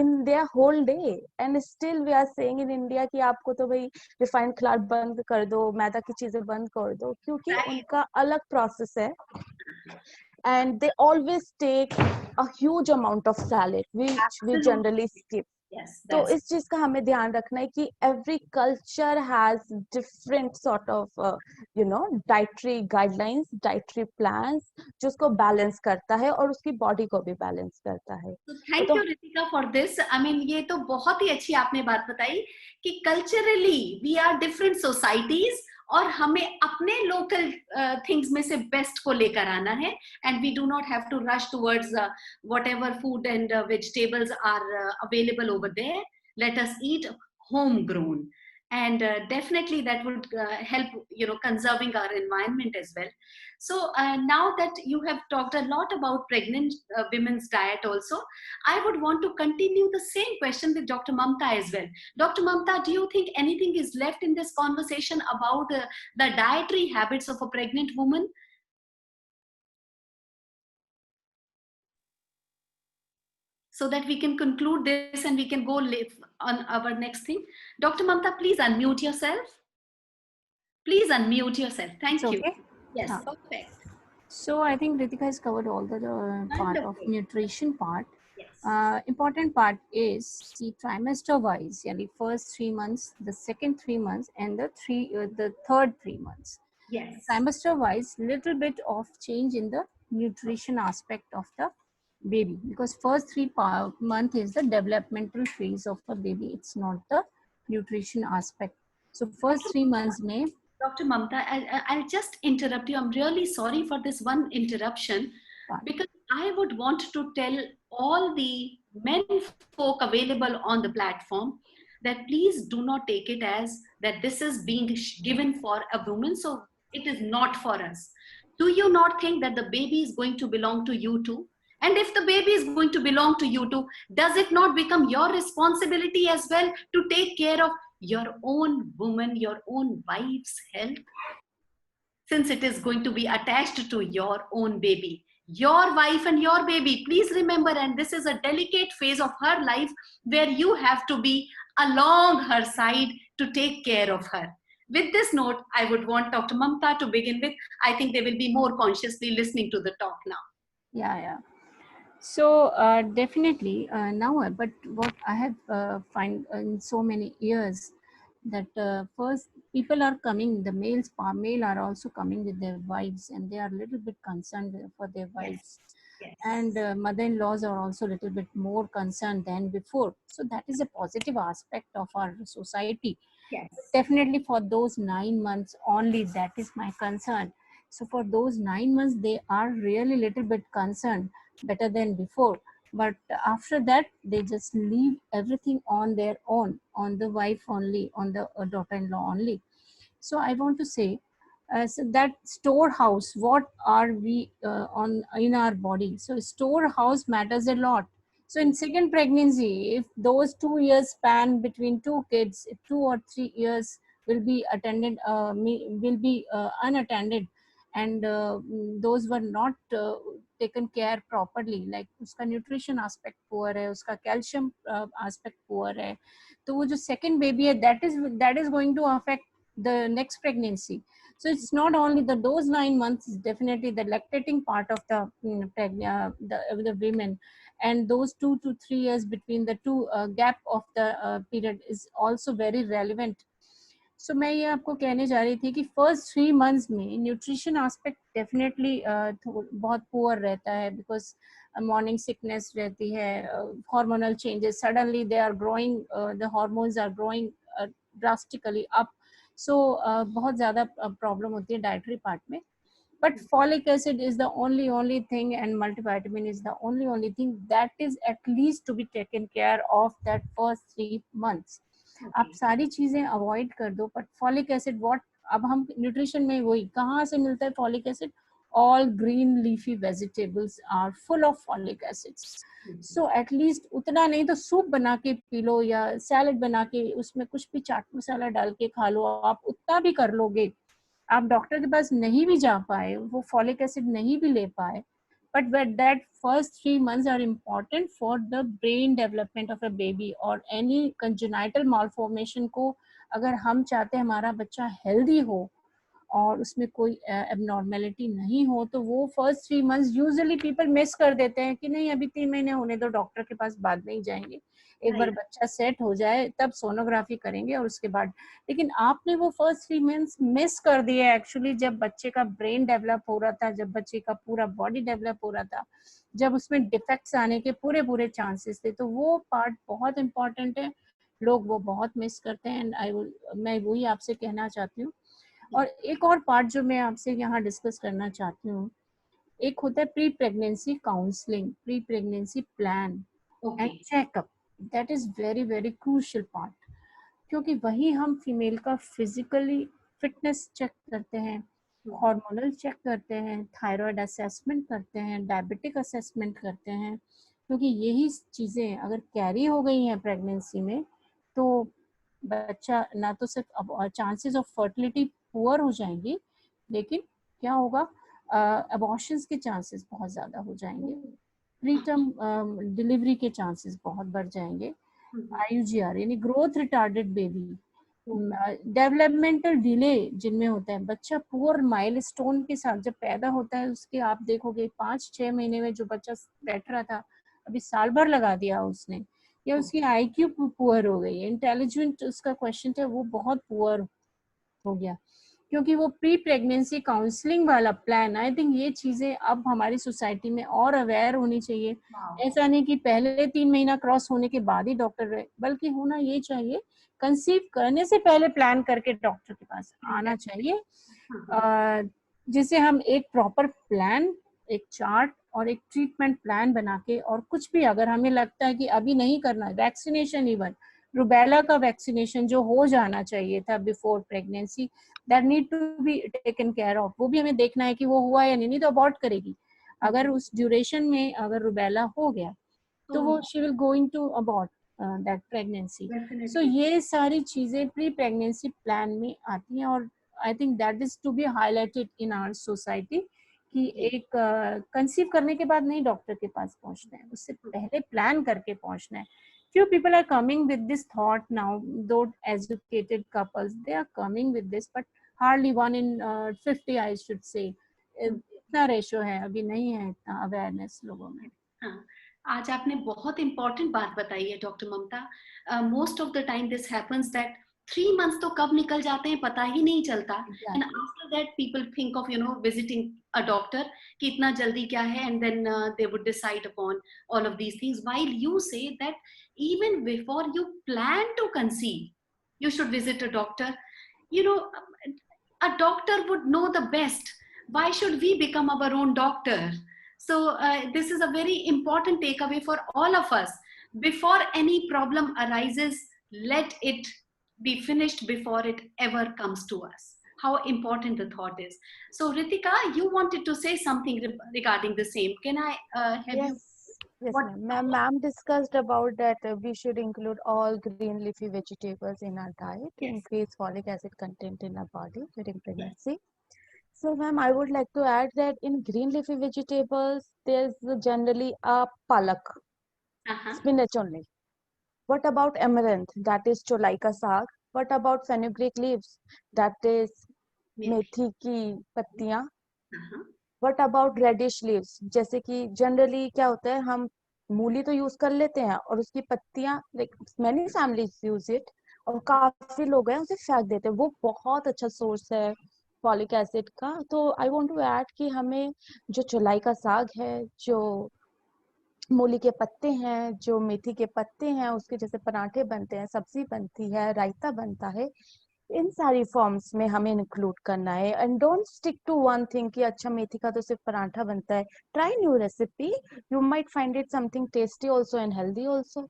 in their whole day, and still we are saying in India कि आपको तो भाई रिफाइंड फ्लावर बंद कर दो, मैदा की चीजें बंद कर दो, क्योंकि उनका अलग प्रोसेस है। and they always take a huge amount of salad, which we Absolutely. generally skip. Yes, तो that's इस चीज का हमें ध्यान रखना है कि every culture has different sort of dietary guidelines, dietary plans, जो उसको बैलेंस करता है और उसकी बॉडी को भी बैलेंस करता है. तो थैंक तो you Ritika for this. I mean ये तो बहुत ही अच्छी आपने बात बताई कि culturally we are different societies और हमें अपने लोकल थिंग्स में से बेस्ट को लेकर आना है, and we do not have to rush towards whatever food and vegetables are available over there. Let us eat home grown, and definitely that would help, you know, conserving our environment as well. So now that you have talked a lot about pregnant women's diet also, I would want to continue the same question with Dr. Mamta as well. Dr. Mamta, do you think anything is left in this conversation about the dietary habits of a pregnant woman? So that we can conclude this and we can go live on our next thing. Dr. Mamta, please unmute yourself. Please unmute yourself. Thank It's you. okay. Yes, Huh. perfect. So I think Ritika has covered all the part of Wonderful. nutrition part. Yes. Important part is the trimester wise, yani first 3 months, the second 3 months, and the third 3 months. Yes. Trimester wise, little bit of change in the nutrition aspect of the baby, because first 3 month is the developmental phase of the baby. It's not the nutrition aspect. So first 3 months may. Dr. Mamta, I'll just interrupt you. I'm really sorry for this one interruption, because I would want to tell all the men folk available on the platform that please do not take it as that this is being given for a woman, so it is not for us. Do you not think that the baby is going to belong to you too? And if the baby is going to belong to you too, does it not become your responsibility as well to take care of your own woman, your own wife's health? Since it is going to be attached to your own baby, your wife and your baby, please remember, and this is a delicate phase of her life where you have to be along her side to take care of her. With this note, I would want Dr. Mamta to begin with. I think they will be more consciously listening to the talk now. Yeah. So definitely now, but what I have find in so many years that first people are coming, the male are also coming with their wives, and they are a little bit concerned for their wives. Yes. And mother-in-laws are also a little bit more concerned than before. So that is a positive aspect of our society. Yes. Definitely for those 9 months only, that is my concern. So for those 9 months, they are really little bit concerned, better than before. But after that, they just leave everything on their own, on the wife only, on the daughter-in-law only. So I want to say, so that storehouse, what are we on in our body? So storehouse matters a lot. So in second pregnancy, if those 2 years span between two kids, if 2 or 3 years will be attended, will be unattended, and those were not taken care properly, like uska nutrition aspect poor hai, uska calcium aspect poor hai, तो वो जो second baby है, that is going to affect the next pregnancy. So it's not only those 9 months, is definitely the lactating part of the the women, and those 2 to 3 years between the two gap of the period is also very relevant. So मैं ये आपको कहने जा रही थी कि फर्स्ट 3 मंथ्स में न्यूट्रिशन एस्पेक्ट डेफिनेटली बहुत पुअर रहता है, बिकॉज मॉर्निंग सिकनेस रहती है, hormonal changes, suddenly they are growing, the hormones are growing drastically up. So बहुत ज़्यादा प्रॉब्लम होती है डाइटरी पार्ट में. But folic acid is the only thing, and multivitamin is the only thing that is at least to be taken care of that first 3 months. आप सारी चीजें अवॉइड कर दो, बट फॉलिक एसिड व्हाट, अब हम न्यूट्रिशन में वही कहाँ से मिलता है folic acid? all green leafy vegetables are full of folic acids. So at least उतना नहीं तो सूप बना के पी लो, या सैलड बना के उसमें कुछ भी चाट मसाला डाल के खा लो, आप उतना भी कर लोगे. आप डॉक्टर के पास नहीं भी जा पाए, वो फॉलिक एसिड नहीं भी ले पाए, but that first 3 months are important for the brain development of a baby or any congenital malformation को अगर हम चाहते हैं हमारा बच्चा healthy हो और उसमें कोई एबनॉर्मेलिटी नहीं हो, तो वो first 3 months usually people miss कर देते हैं कि नहीं अभी 3 महीने होने दो, डॉक्टर के पास बाद में ही जाएंगे, एक बार बच्चा सेट हो जाए तब सोनोग्राफी करेंगे और उसके बाद। लेकिन आपने वो फर्स्ट 3 मंथ्स मिस कर दिए एक्चुअली, जब बच्चे का ब्रेन डेवलप हो रहा था, जब बच्चे का पूरा बॉडी डेवलप हो रहा था, जब उसमें डिफेक्ट्स आने के पूरे पूरे चांसेस थे। तो वो पार्ट बहुत इंपॉर्टेंट है, लोग वो बहुत मिस करते हैं। एंड मैं वही आपसे कहना चाहती हूँ। और एक और पार्ट जो मैं आपसे यहाँ डिस्कस करना चाहती हूँ, एक होता है pre pregnancy counselling, pre pregnancy plan and checkup. That is very very crucial part, क्योंकि वही हम फीमेल का फिजिकली फिटनेस चेक करते हैं, हार्मोनल चेक करते हैं, थायराइड असेसमेंट करते हैं, डायबिटिक असेसमेंट करते हैं। क्योंकि यही चीज़ें अगर कैरी हो गई हैं प्रेगनेंसी में, तो बच्चा ना तो सिर्फ चांसेस ऑफ फर्टिलिटी पुअर हो जाएंगी, लेकिन क्या होगा, अबॉर्शंस के चांसेस बहुत ज़्यादा हो जाएंगे, प्री टर्म डिलीवरी के चांसेस बहुत बढ़ जाएंगे, IUGR यानी growth retarded baby, developmental delay जिनमें होता है, बच्चा पुअर माइलस्टोन के साथ जब पैदा होता है, उसके आप देखोगे 5-6 महीने में जो बच्चा बैठ रहा था, अभी साल भर लगा दिया उसने, या उसकी IQ पुअर हो गई, इंटेलिजेंट उसका क्वेश्चन है वो बहुत पुअर हो गया, क्योंकि वो प्री प्रेगनेंसी काउंसलिंग वाला प्लान। आई थिंक ये चीजें अब हमारी सोसाइटी में और अवेयर होनी चाहिए। ऐसा नहीं कि पहले 3 महीना क्रॉस होने के बाद ही डॉक्टर रहे, बल्कि होना ये चाहिए कंसीव करने से पहले प्लान करके डॉक्टर के पास आना चाहिए, जिसे हम एक प्रॉपर प्लान, एक चार्ट और एक ट्रीटमेंट प्लान बना के, और कुछ भी अगर हमें लगता है कि अभी नहीं करना, वैक्सीनेशन, इवन रूबेला का वैक्सीनेशन जो हो जाना चाहिए था before pregnancy, that need to be taken care of, वो भी हमें देखना है कि वो हुआ या नहीं तो अबॉर्ट करेगी। अगर उस ड्यूरेशन में अगर रूबेला हो गया तो वो she will going to abort that pregnancy. So ये सारी चीजें प्री प्रेगनेंसी प्लान में आती हैं, और I think that is to be highlighted in our society कि एक कंसीव करने के बाद नहीं डॉक्टर के पास पहुंचना है, उससे पहले प्लान करके पहुंचना है। Few people are coming with this thought now, though educated couples, they are coming with this, but hardly 1 in 50 I should say, इतना रेशो है, अभी नहीं है इतना अवेयरनेस लोगों में। हाँ, आज आपने बहुत इंपॉर्टेंट बात बताई है doctor Mamta. Most of the time this happens that 3 months तो कब निकल जाते हैं पता ही नहीं चलता, and after that people think of visiting a doctor कि इतना जल्दी क्या है, and then they would decide upon all of these things, while you say that even before you plan to conceive you should visit a doctor. A doctor would know the best. Why should we become our own doctor? So this is a very important takeaway for all of us. Before any problem arises, let it be finished before it ever comes to us. How important the thought is. So Ritika, you wanted to say something regarding the same. Can I have you? Yes, What- ma'am discussed about that we should include all green leafy vegetables in our diet to Yes. increase folic acid content in our body during pregnancy. So, ma'am, I would like to add that in green leafy vegetables, there's generally a palak, Uh-huh. spinach only. What about amaranth? That is cholai ka saag. What about fenugreek leaves? That is methi ki pattiyan. Uh-huh. What about radish leaves? जैसे कि जनरली क्या होता है, हम मूली तो यूज कर लेते हैं और उसकी पत्तियां, like many families use it, और काफी लोग हैं उसे फेंक देते हैं। वो बहुत अच्छा सोर्स है फॉलिक एसिड का। तो आई वांट टू ऐड कि हमें जो चौलाई का साग है, जो मूली के पत्ते हैं, जो मेथी के पत्ते हैं, उसके जैसे पराठे बनते हैं, सब्जी बनती है, रायता बनता है, इन सारी फॉर्म्स में हमें इंक्लूड करना है। And don't stick to one thing कि अच्छा मेथी का तो सिर्फ पराठा बनता है। Try new recipe, you might find it something tasty also and healthy also.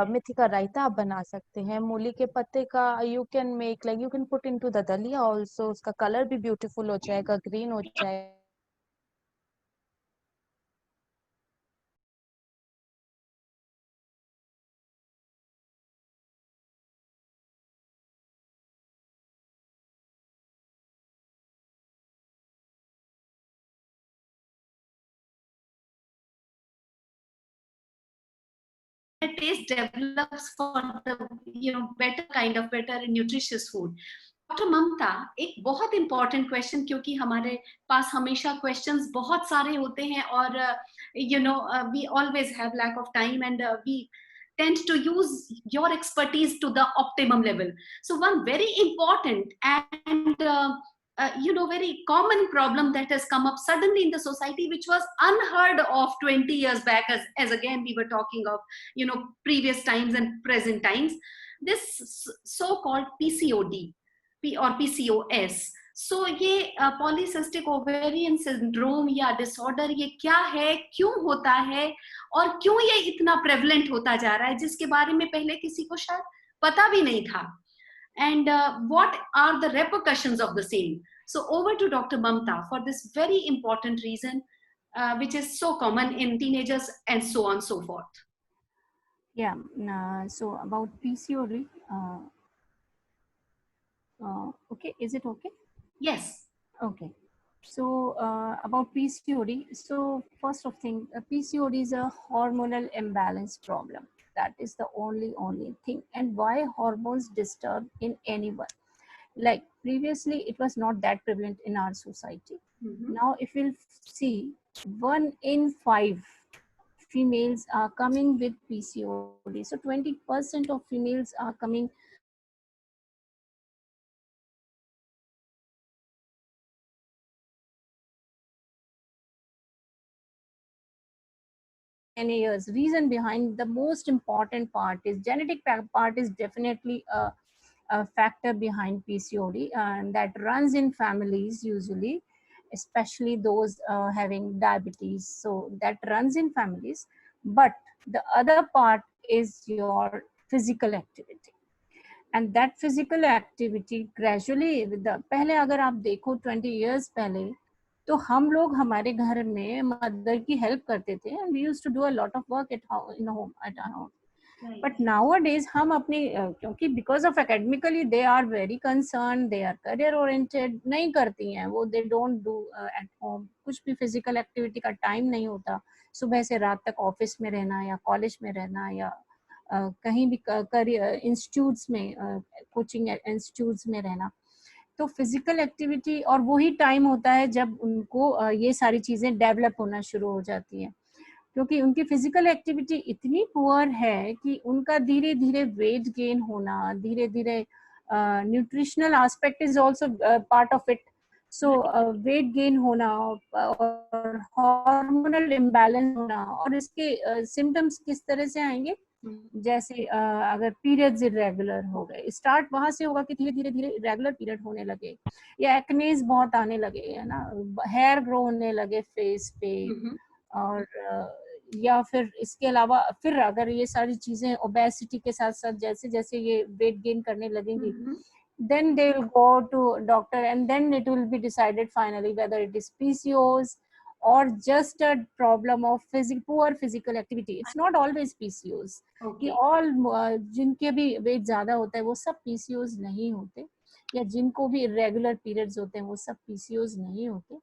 मेथी का रायता आप बना सकते हैं। मूली के पत्ते का you can make, like you can put into the दलिया ऑल्सो, उसका कलर भी ब्यूटीफुल हो जाएगा, ग्रीन हो जाएगा। Taste develops for the better kind of better and nutritious food. Doctor Mamta, एक बहुत इंपॉर्टेंट क्वेश्चन, क्योंकि हमारे पास हमेशा क्वेश्चंस बहुत सारे होते हैं और we always have lack of time and we tend to use your expertise to the optimum level. So one very important and very common problem that has come up suddenly in the society, which was unheard of 20 years back, as again we were talking of previous times and present times, this so called PCOD or PCOS. सो ये पॉलीसिस्टिक ओवेरियन सिंड्रोम या डिसऑर्डर, ये क्या है, क्यों होता है और क्यों ये इतना प्रेवलेंट होता जा रहा है, जिसके बारे में पहले किसी को शायद पता भी नहीं था, and what are the repercussions of the same. So over to Dr. Mamta for this very important reason, which is so common in teenagers and so on so forth. Yeah, so about PCOD, okay, is it okay? Yes. Okay. So about PCOD, so first of thing, PCOD is a hormonal imbalance problem. That is the only thing. And why hormones disturb in anyone? Like previously, it was not that prevalent in our society. Now, if we'll see, 1 in 5 females are coming with PCOD. So 20% of females are coming many years. Reason behind, the most important part is genetic part is definitely a factor behind PCOD, and that runs in families usually, especially those having diabetes. So that runs in families. But the other part is your physical activity. And that physical activity gradually, पहले अगर आप देखो 20 years पहले, तो हम लोग हमारे घर में मदर की हेल्प करते थे, and we used to do a lot of work at home, at our home. Right. But nowadays हम अपने क्योंकि because of academically they are very concerned, they are career oriented, नहीं करती हैं वो, they don't do at home, कुछ भी physical activity का time नहीं होता, सुबह से रात तक ऑफिस में रहना या कॉलेज में रहना या कहीं भी करियर इंस्टीट्यूट्स में, कोचिंग इंस्टीट्यूट्स में रहना, तो फिजिकल एक्टिविटी और वही टाइम होता है जब उनको ये सारी चीजें डेवलप होना शुरू हो जाती हैं, क्योंकि उनकी फिजिकल एक्टिविटी इतनी पुअर है कि उनका धीरे धीरे वेट गेन होना, धीरे धीरे nutritional aspect is also part of it, so weight gain होना और हार्मोनल इम्बैलेंस होना, और इसके सिम्टम्स किस तरह से आएंगे, जैसे अगर पीरियड्स इरेगुलर हो गए, स्टार्ट वहां से होगा कि धीरे धीरे धीरे इरेगुलर पीरियड होने लगे, या एक्नेस बहुत आने लगे, है ना, हेयर ग्रो होने लगे फेस पे, और या फिर इसके अलावा फिर अगर ये सारी चीजें ओबेसिटी के साथ साथ जैसे जैसे ये वेट गेन करने लगेंगी, then they will go to doctor and then it will be decided finally whether it is PCOS or just a problem of poor physical activity. It's not always PCOS. कि all जिनके भी वेट ज्यादा होता है वो सब PCOS नहीं होते, या जिनको भी irregular periods होते हैं वो सब PCOS नहीं होते.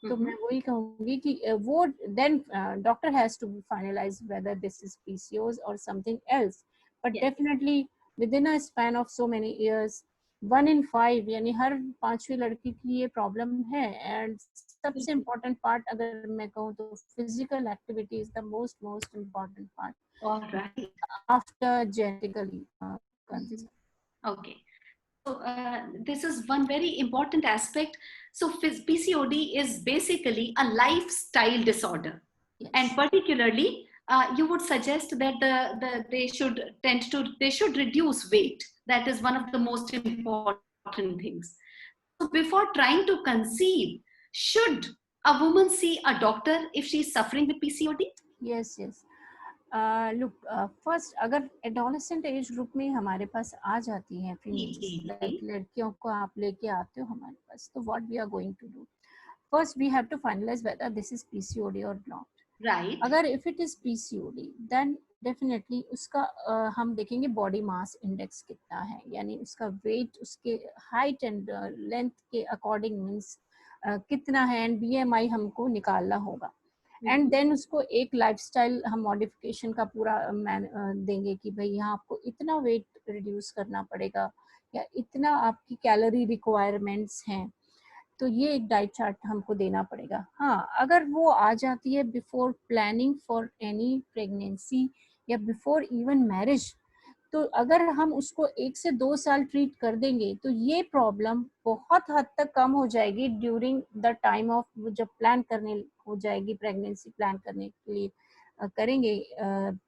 तो मैं वही कहूंगी कि वो then doctor has to finalize whether this is PCOS or something else. But definitely within a span of so many years, 1 in 5 यानी हर 5वीं लड़की की ये प्रॉब्लम है. एंड सबसे इम्पोर्टेंट पार्ट अगर मैं कहूँ तो physical activity is the most important part after genetically. Okay. So this is one very important aspect. So PCOD is basically a lifestyle disorder. Yes. And particularly you would suggest that they should reduce weight. That is one of the most important things. So before trying to conceive, should a woman see a doctor if she is suffering with PCOD? Yes. Look, first अगर एडोलेसेंट एज ग्रुप में हमारे पास आ जाती हैं फीमेल्स, लड़कियों को आप लेके आते हो हमारे पास, तो what we are going to do, first we have to finalise whether this is PCOD और नॉट. राइट. अगर if it is PCOD then definitely उसका हम देखेंगे बॉडी मास इंडेक्स कितना है, यानी उसका वेट उसके हाइट एंड लेंथ के अकॉर्डिंग मीन्स कितना है, एंड BMI हमको निकालना होगा. एंड देन उसको एक लाइफस्टाइल हम मॉडिफिकेशन का पूरा देंगे कि भाई यहाँ आपको इतना वेट रिड्यूस करना पड़ेगा या इतना आपकी कैलोरी रिक्वायरमेंट्स हैं, तो ये एक डाइट चार्ट हमको देना पड़ेगा। हाँ, अगर वो आ जाती है before planning for any pregnancy या बिफोर इवन मैरिज, तो अगर हम उसको 1 से 2 साल ट्रीट कर देंगे तो ये प्रॉब्लम बहुत हद तक कम हो जाएगी ड्यूरिंग द टाइम ऑफ, जब प्लान करने हो जाएगी, प्रेगनेंसी प्लान करने के लिए करेंगे,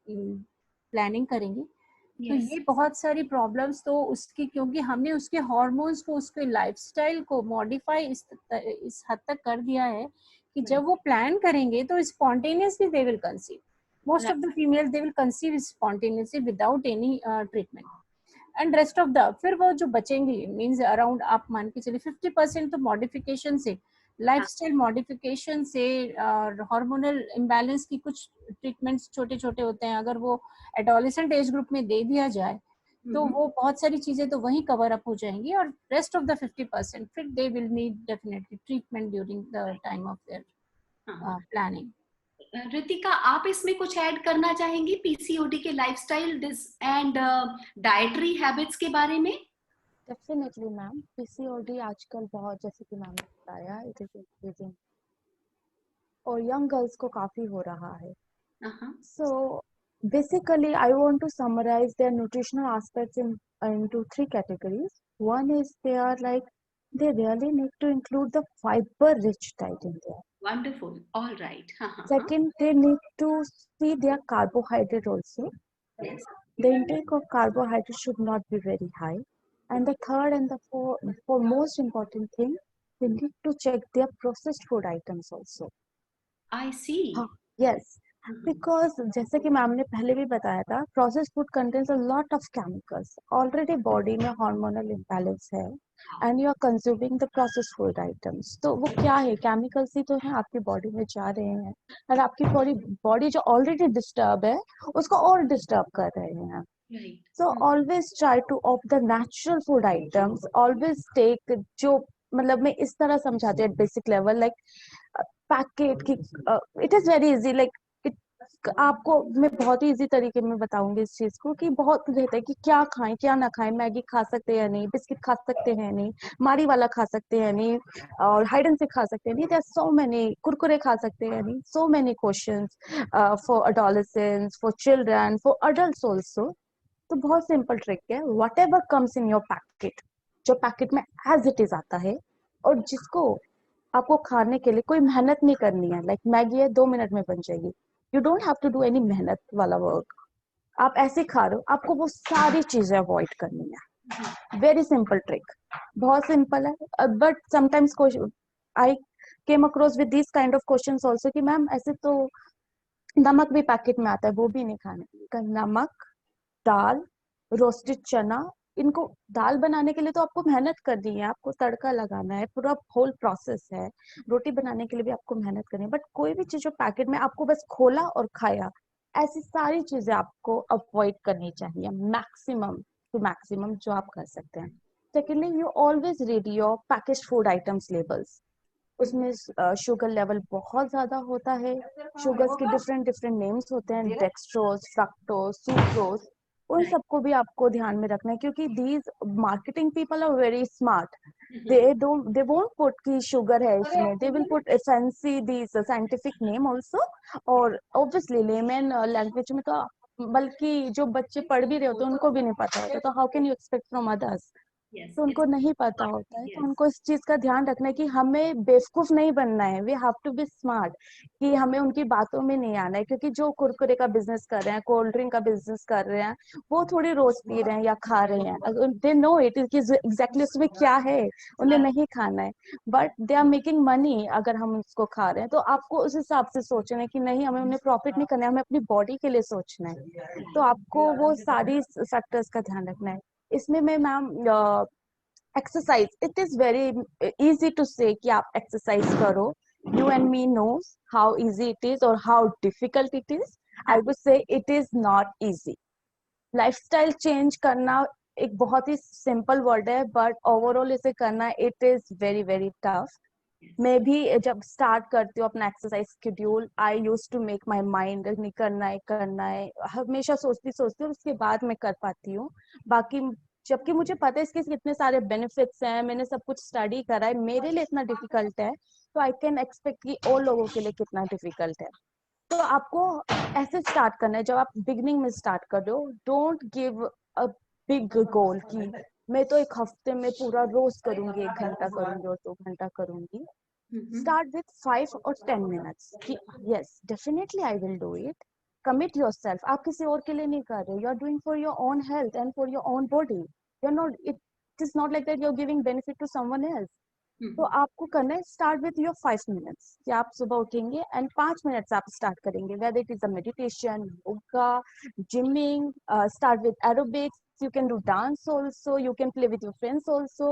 प्लानिंग करेंगे। तो Yes. ये बहुत सारी प्रॉब्लम्स तो उसकी, क्योंकि हमने उसके हार्मोन्स को, उसके लाइफस्टाइल को मॉडिफाई इस हद तक कर दिया है कि जब वो प्लान करेंगे तो spontaneously they will conceive. Most of the females they will conceive spontaneously without any treatment, and rest of the, फिर वो जो बचेंगी मीन्स अराउंड, आप मान के चलिए 50% तो मॉडिफिकेशन से, लाइफस्टाइल मॉडिफिकेशन से, हार्मोनल इम्बैलेंस की कुछ ट्रीटमेंट्स छोटे छोटे होते हैं, अगर वो एडोलेसेंट एज ग्रुप में दे दिया जाए तो वो बहुत सारी चीजें तो वहीं कवर अप हो जाएंगी, और रेस्ट ऑफ द 50% फिर they will need definitely treatment during the time of their planning. Ritika, आप इसमें कुछ ऐड करना चाहेंगी पीसीओडी के लाइफस्टाइल एंड डाइटरी हैबिट्स के बारे में? डेफिनेटली मैम, पीसीओडी आजकल बहुत, जैसे कि मैम ने बताया, इट इज इंक्रीजिंग और यंग गर्ल्स को काफी हो रहा है। So basically I want to summarize their nutritional aspects into 3 categories. One is they are like, they really need to include the fiber rich diet in there. Wonderful. All right. Second, they need to see their carbohydrate also. Yes. The intake of carbohydrate should not be very high. And the third and the for most important thing, they need to check their processed food items also. I see. Yes. Because जैसे कि मैम ने पहले भी बताया था, processed food contains a lot of chemicals. Already body में hormonal imbalance है, and you are consuming the processed food items. तो वो क्या है, chemicals ही तो हैं आपकी body में जा रहे हैं, और आपकी body जो already disturb है उसको और disturb कर रहे हैं. Right. So always try to opt the natural food items. Always take जो, मतलब मैं इस तरह समझाती हूँ basic level, like पैकेट की, it is very easy, like आपको मैं बहुत ही इजी तरीके में बताऊंगी इस चीज को, कि बहुत रहता है कि क्या खाएं क्या ना खाएं, मैगी खा सकते हैं नहीं, बिस्किट खा सकते हैं नहीं, मारी वाला खा सकते हैं नहीं, और हाइड एंड सीक खा सकते हैं नहीं, देयर सो मेनी, कुरकुरे खा सकते हैं नहीं, so many questions for adolescents, for children, for adults also. तो बहुत सिंपल ट्रिक है, whatever comes in your packet, जो पैकेट में एज इट इज आता है, और जिसको आपको खाने के लिए कोई मेहनत नहीं करनी है, लाइक मैगी है 2 मिनट में बन जाएगी, you don't have to do any मेहनत वाला वर्क, आप ऐसे खा रहे हो, आपको वो सारी चीजें अवॉइड करनी है. वेरी सिंपल ट्रिक, बहुत सिंपल है. But sometimes I came across with this kind of questions also कि मैम ऐसे तो नमक भी पैकेट में आता है, वो भी नहीं खाने. नमक, दाल, रोस्टेड चना, इनको दाल बनाने के लिए तो आपको मेहनत करनी है, आपको तड़का लगाना है, पूरा होल प्रोसेस है. रोटी बनाने के लिए भी आपको मेहनत करनी है, बट कोई भी चीज जो पैकेट में आपको बस खोला और खाया, ऐसी सारी चीजें आपको अवॉइड करनी चाहिए, मैक्सिमम टू मैक्सिमम जो आप कर सकते हैं. Secondly, you always read your package food items labels. उसमें शुगर लेवल बहुत ज्यादा होता है, शुगर्स के डिफरेंट डिफरेंट नेम्स होते हैं, डेक्सट्रोज, फ्रक्टोज, सुक्रोज, उन सबको भी आपको ध्यान में रखना है, क्योंकि these marketing people are very smart. they won't put की शुगर है इसमें, they will put fancy these scientific name also, और obviously layman language में तो बल्कि जो बच्चे पढ़ भी रहे होते हैं उनको भी नहीं पता होता, तो how can you expect from others? तो उनको नहीं पता होता है, तो उनको इस चीज का ध्यान रखना है कि हमें बेवकूफ नहीं बनना है, we have to be smart, कि हमें उनकी बातों में नहीं आना है. क्योंकि जो कुरकुरे का बिजनेस कर रहे हैं, कोल्ड ड्रिंक का बिजनेस कर रहे हैं, वो थोड़ी रोज पी रहे हैं या खा रहे हैं, they know it is exactly उसमें क्या है, उन्हें नहीं खाना है, but they are making money अगर हम उसको खा रहे हैं. तो आपको उस हिसाब से सोचना है कि नहीं, हमें उन्हें प्रॉफिट नहीं करना है, हमें अपनी बॉडी के लिए सोचना है. तो आपको वो सारी फैक्टर्स का ध्यान रखना है. इसमें मैं ma'am exercise, it is very easy to say कि आप एक्सरसाइज करो. You and me knows how easy it is और how difficult it is. I would say it is not easy. Lifestyle change करना एक बहुत ही सिंपल वर्ड है, बट ओवरऑल इसे करना it is very very tough. मैं भी जब स्टार्ट करती हूँ अपना exercise schedule, I use to make my mind, नहीं करना है, हमेशा सोचती सोचती हूँ, उसके बाद मैं कर पाती हूँ. बाकी जबकि मुझे पता है इसके कितने सारे बेनिफिट्स हैं, मैंने सब कुछ स्टडी करा है, मेरे लिए इतना डिफिकल्ट है, तो आई कैन एक्सपेक्ट कि और लोगों के लिए कितना डिफिकल्ट है। तो आपको ऐसे स्टार्ट करना है, जब आप बिगनिंग में स्टार्ट कर रहे हो, don't give a big goal कि मैं तो एक हफ्ते में पूरा रोज करूंगी, 1 घंटा करूंगी और 2 घंटा करूंगी। Start with 5 or 10 minutes कि yes definitely I will do it. Commit yourself. आप किसी और के लिए नहीं कर रहे, you are doing for your own health and for your own body. You're not, it is not like that you're giving benefit to someone else. तो आपको करना है स्टार्ट विथ योर 5 मिनट्स कि आप सुबह उठेंगे एंड 5 मिनट्स आप स्टार्ट करेंगे, whether it is a meditation, yoga, gymming, start with aerobics, you can do dance also, you can play with your friends also.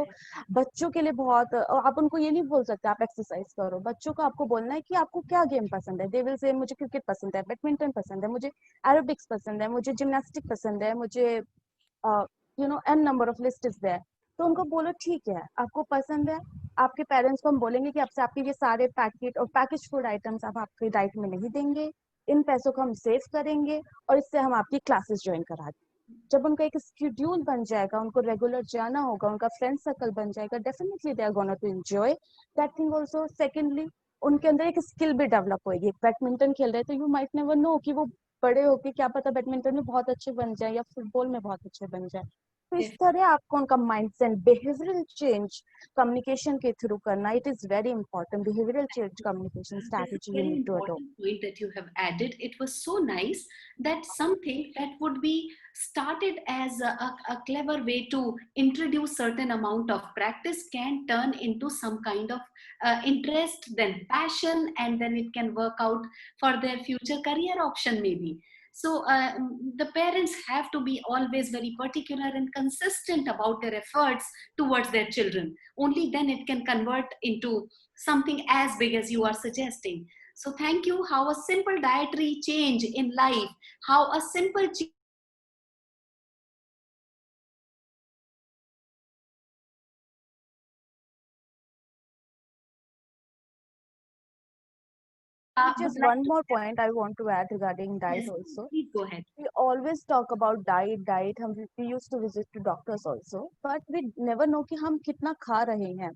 बच्चों के लिए बहुत, आप उनको ये नहीं बोल सकते आप एक्सरसाइज करो, बच्चों को आपको बोलना है कि आपको क्या गेम पसंद है, दे विल से मुझे क्रिकेट पसंद है, बैडमिंटन पसंद है, मुझे एरोबिक्स पसंद है, मुझे जिम्नास्टिक पसंद है, मुझे n number of list is there. तो उनको बोलो ठीक है आपको पसंद है, आपके पेरेंट्स को हम बोलेंगे कि आपसे आपके ये सारे पैकेट और पैकेज फूड आइटम्स आप आपके डाइट में नहीं देंगे, इन पैसों को हम सेव करेंगे और इससे हम आपकी क्लासेस ज्वाइन करा देंगे। जब उनका एक शेड्यूल बन जाएगा, उनको रेगुलर जाना होगा, उनका फ्रेंड सर्कल बन जाएगा, definitely they are gonna to enjoy that thing also. Secondly उनके अंदर एक स्किल भी डेवलप होगी, बैडमिंटन खेल रहे तो यू माइट नेवर नो कि वो बड़े होके क्या पता बैडमिंटन में बहुत अच्छे बन जाए या फुटबॉल में बहुत अच्छे बन जाए। तो इस तरह आपको उनका माइंडसेट, बिहेवियरल चेंज कम्युनिकेशन के थ्रू करना, it is very important. Behavioural change communication strategy you need to adopt. Point that you have added, it was so nice that something that would be started as a clever way to introduce certain amount of practice can turn into some kind of interest, then passion, and then it can work out for their future career option maybe. So the parents have to be always very particular and consistent about their efforts towards their children. Only then it can convert into something as big as you are suggesting. So thank you. How a simple dietary change in life, how a simple Just one more point I want to add regarding diet. Yes, also. please go ahead. We always talk about diet. We used to visit to doctors also, but we never know कि हम कितना खा रहे हैं।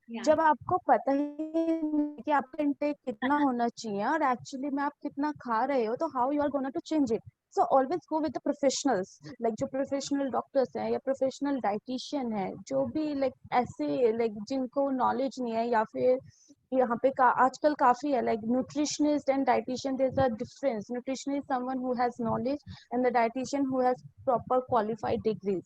Yeah. जब आपको पता ही नहीं कि आपका इंटेक कितना होना चाहिए और एक्चुअली में आप कितना खा रहे हो, तो how you are gonna to change it. So always go with the professionals, like जो प्रोफेशनल डॉक्टर्स हैं या प्रोफेशनल डाइटिशियन है, जो भी लाइक ऐसे लाइक जिनको नॉलेज नहीं है, या फिर यहाँ पे आजकल काफी है like nutritionist and dietitian, there is a difference. Nutritionist someone who has knowledge and the dietitian who has proper qualified degrees.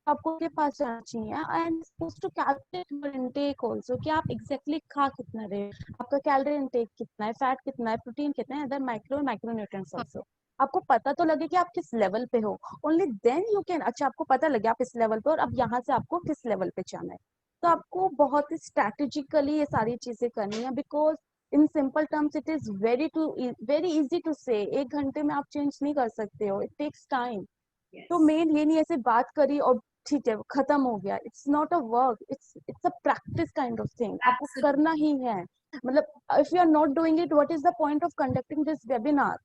आपको के पास जाना चाहिए and suppose to calculate your intake also कि आप एग्जैक्टली खा कितना रहे हो, आपका कैलोरी इनटेक कितना है, फैट कितना है, प्रोटीन कितना है, अदर माइक्रोन्यूट्रिएंट्स आल्सो। आपको पता तो लगे कि आप किस लेवल पे हो, ओनली देन यू कैन, अच्छा आपको पता लगे आप इस लेवल पे और अब यहाँ से आपको किस लेवल पे जाना है। तो आपको बहुत ही स्ट्रैटेजिकली ये सारी चीजें करनी है, because in simple terms it is very easy to say, 1 घंटे में आप चेंज नहीं कर सकते हो, इट टेक्स टाइम। तो मेन ये नहीं ऐसे बात करी और ठीक है खत्म हो गया, it's not a work, it's a practice kind of thing. आपको करना ही है, मतलब if you are not doing it, what is the point of conducting this webinar?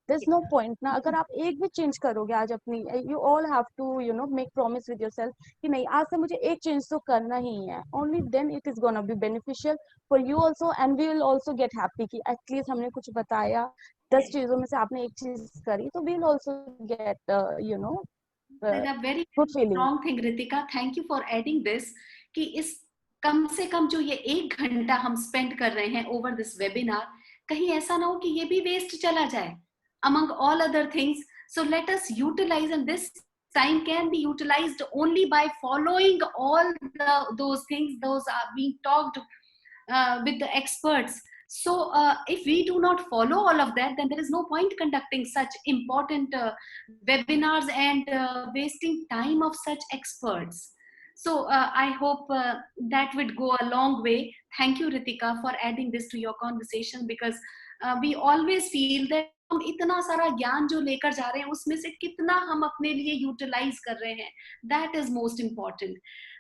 there's no point ना। अगर आप एक भी चेंज करोगे आज अपनी, you all have to make promise with yourself कि नहीं आज से मुझे एक चेंज तो करना ही है, only then it is gonna be beneficial for you also and we will also get happy कि at least हमने कुछ बताया, 10 चीजों में से आपने एक चीज करी, तो we'll also get a very good feeling. strong thing, Ritika. Thank you for adding this कि इस कम से कम जो ये 1 घंटा हम स्पेंड कर रहे हैं ओवर दिस वेबिनार, कहीं ऐसा ना हो कि ये भी वेस्ट चला जाए among all other things. So let us utilize, and this time can be utilized only by following all those things those are being talked with the experts. So if we do not follow all of that, then there is no point conducting such important webinars and wasting time of such experts. So I hope that would go a long way. Thank you, Ritika, for adding this to your conversation, because we always feel that हम इतना सारा ज्ञान जो लेकर जा रहे हैं उसमें से कितना हम अपने लिए यूटिलाइज कर रहे हैं, that is most important.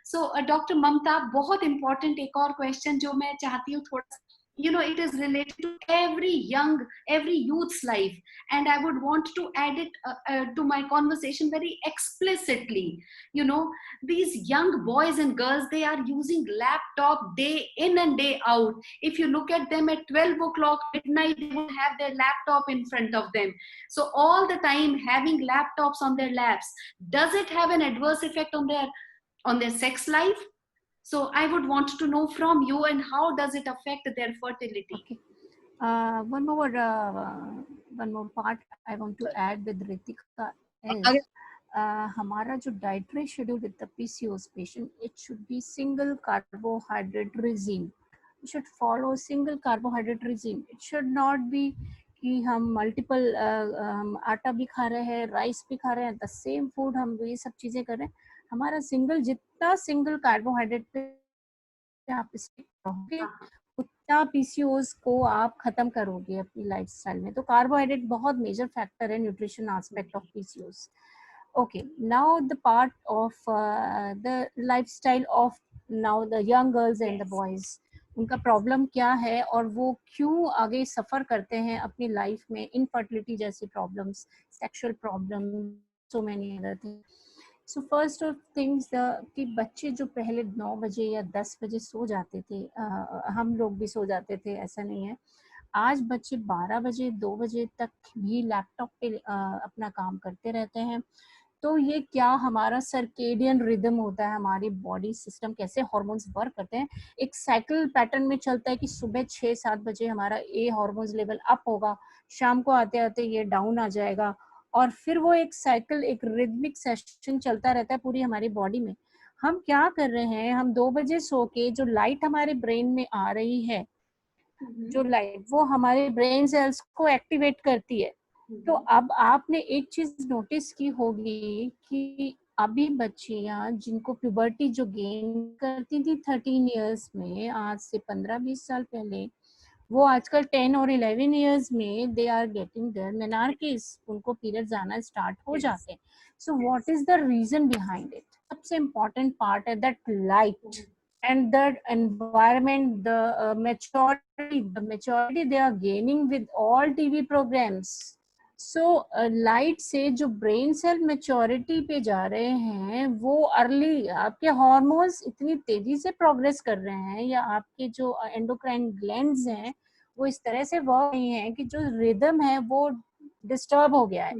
So doctor Mamta, बहुत इंपॉर्टेंट एक और क्वेश्चन जो मैं चाहती हूँ थोड़ा you know, it is related to every youth's life, and I would want to add it to my conversation very explicitly. You know, these young boys and girls, they are using laptop day in and day out. If you look at them at 12 o'clock midnight, they would have their laptop in front of them. So all the time having laptops on their laps, does it have an adverse effect on their sex life? So I would want to know from you, and how does it affect their fertility? Okay. One more part I want to add with Ritika is हमारा जो dietary schedule with the PCOS patient, it should be single carbohydrate regime. We should follow single carbohydrate regime. It should not be कि हम multiple आटा भी खा रहे हैं, राइस भी खा रहे हैं, the same food हम ये सब चीजें कर रहे हैं. हमारा single जितना single carbohydrate पे आप स्टिक रहोगे उतना पीसीओएस को आप खत्म करोगे अपनी लाइफस्टाइल में. तो कार्बोहाइड्रेट बहुत मेजर फैक्टर है nutrition aspect of PCOS. Okay, now the part of the lifestyle of now the young girls and the boys, उनका प्रॉब्लम क्या है और वो क्यों आगे सफर करते हैं अपनी लाइफ में, इनफर्टिलिटी जैसी problems, sexual problem, so many other things. So first of things कि बच्चे जो पहले 9 बजे या 10 बजे सो जाते थे, हम लोग भी सो जाते थे, ऐसा नहीं है. आज बच्चे 12 बजे 2 बजे तक भी लैपटॉप पे अपना काम करते रहते हैं. तो ये क्या हमारा सर्केडियन रिदम होता है, हमारी बॉडी सिस्टम कैसे हार्मोन्स वर्क करते हैं, एक साइकिल पैटर्न में चलता है कि सुबह 6-7 बजे हमारा ए हार्मोन्स लेवल अप होगा, शाम को आते आते ये डाउन आ जाएगा, और फिर वो एक साइकिल, एक रिदमिक सेशन चलता रहता है पूरी हमारी बॉडी में. हम क्या कर रहे हैं, हम 2 बजे सो के जो लाइट हमारे ब्रेन में आ रही है, जो लाइट वो हमारे ब्रेन सेल्स को एक्टिवेट करती है. तो अब आपने एक चीज नोटिस की होगी कि अभी बच्चियां जिनको प्यूबर्टी जो गेन करती थी 13 इयर्स में, आज से 15-20 साल पहले, वो आजकल 10 और 11 इयर्स में they are getting their menarches, उनको पीरियड्स आना स्टार्ट हो जाते हैं. So what is the reason behind it? सबसे इम्पोर्टेंट पार्ट है that light and the environment, the maturity they are gaining with all TV programs. So light से जो ब्रेन सेल मेच्योरिटी पे जा रहे हैं, वो अर्ली आपके हार्मोन्स इतनी तेजी से प्रोग्रेस कर रहे हैं, या आपके जो एंडोक्राइन ग्लैंड्स हैं वो इस तरह से वर्क नहीं है कि जो रिदम है वो डिस्टर्ब हो गया है.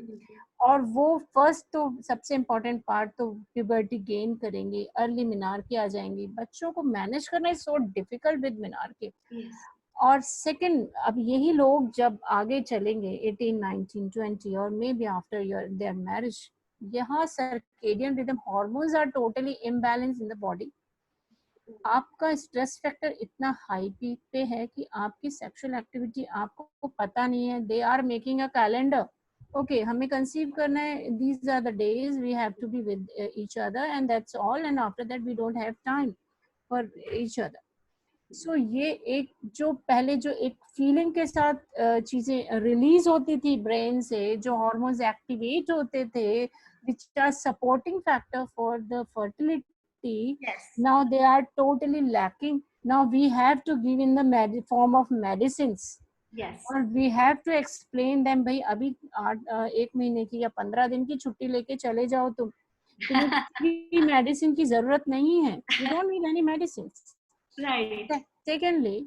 और वो फर्स्ट तो सबसे इम्पोर्टेंट पार्ट तो प्यूबर्टी गेन करेंगे, अर्ली मेनार्की आ जाएंगी. बच्चों को मैनेज करना is so difficult with menarche. और सेकंड, अब यही लोग जब आगे चलेंगे 18, 19, 20 और maybe after their marriage, यहाँ circadian rhythm hormones are totally imbalance in the body. आपका स्ट्रेस फैक्टर इतना हाई पीक पे है कि आपकी सेक्सुअल एक्टिविटी आपको पता नहीं है. They are making a calendar, okay हमें कंसीव करना है, these are the days we have to be with each other and that's all, and after that we don't have time for each other. So ये एक जो पहले जो एक फीलिंग के साथ चीजें रिलीज होती थी ब्रेन से, जो हार्मोन्स एक्टिवेट होते थे which are supporting factor for the fertility, now they are totally lacking. Now we have to give in the form of medicines. और we have to explain them, भाई अभी 1 महीने की या 15 दिन की छुट्टी लेके चले जाओ, तुम्हें मेडिसिन की जरूरत नहीं है. You don't need any medicine. Right. Secondly,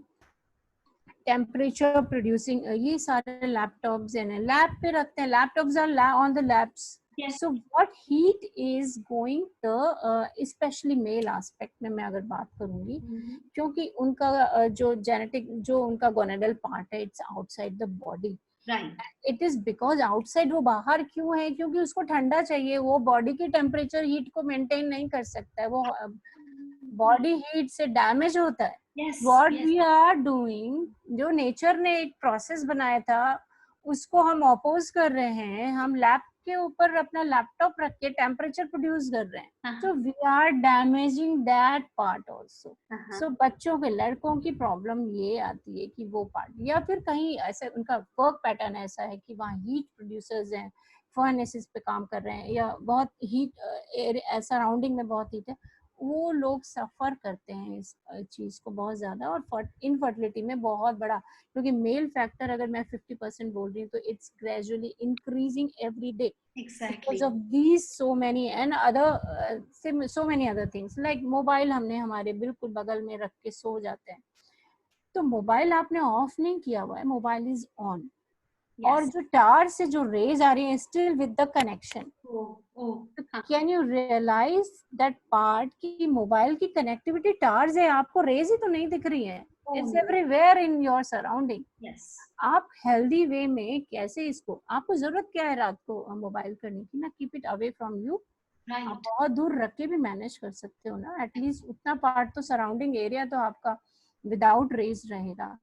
temperature producing, ये सारे लैपटॉप्स हैं, लैब पे रखते हैं, laptops are on the labs. So what heat is going the especially male aspect में मैं अगर बात करूंगी, क्योंकि उनका जो जेनेटिक जो उनका गोनेडल पार्ट है, it's outside the body. Right. It is because outside. वो बाहर क्यों है? क्योंकि उसको ठंडा चाहिए, वो बॉडी की टेम्परेचर हीट को मेंटेन नहीं कर सकता है, वो बॉडी हीट से डैमेज होता है. व्हाट वी आर डूइंग, जो नेचर ने एक प्रोसेस बनाया था उसको हम अपोज कर रहे हैं. हम लैब के ऊपर अपना लैपटॉप रख के टेम्परेचर प्रोड्यूस कर रहे हैं. तो we are damaging that part also. So बच्चों के, लड़कों की प्रॉब्लम ये आती है कि वो पार्ट, या फिर कहीं ऐसे उनका वर्क पैटर्न ऐसा है कि वहाँ हीट प्रोड्यूसर्स हैं, फर्नेसेस पे काम कर रहे हैं, या बहुत हीट सराउंडिंग में बहुत हीट है, वो लोग सफ़र करते हैं इस चीज़ को बहुत ज़्यादा, और इनफर्टिलिटी में बहुत बड़ा, क्योंकि मेल फैक्टर अगर मैं 50% बोल रही हूँ तो it's gradually increasing every day Exactly. because of these so many and other so many other things like mobile हमने हमारे बिल्कुल बगल में रख के सो जाते हैं, तो मोबाइल आपने ऑफ नहीं किया हुआ है, मोबाइल इज ऑन, और Yes. जो टावर से जो रेज आ रही है still with the connection, Oh, हाँ. Can you realise that part की मोबाइल की कनेक्टिविटी टावर्स है, आपको रेज ही तो नहीं दिख रही है, Oh, it's no. Everywhere in your surrounding. Yes. आप हेल्दी वे में कैसे इसको, आपको जरूरत क्या है रात को मोबाइल करने की ना, keep it away from you. आप Right. बहुत दूर रख के भी मैनेज कर सकते हो ना, एटलीस्ट उतना पार्ट तो सराउंडिंग एरिया तो आपका विदाउट रेज रहेगा।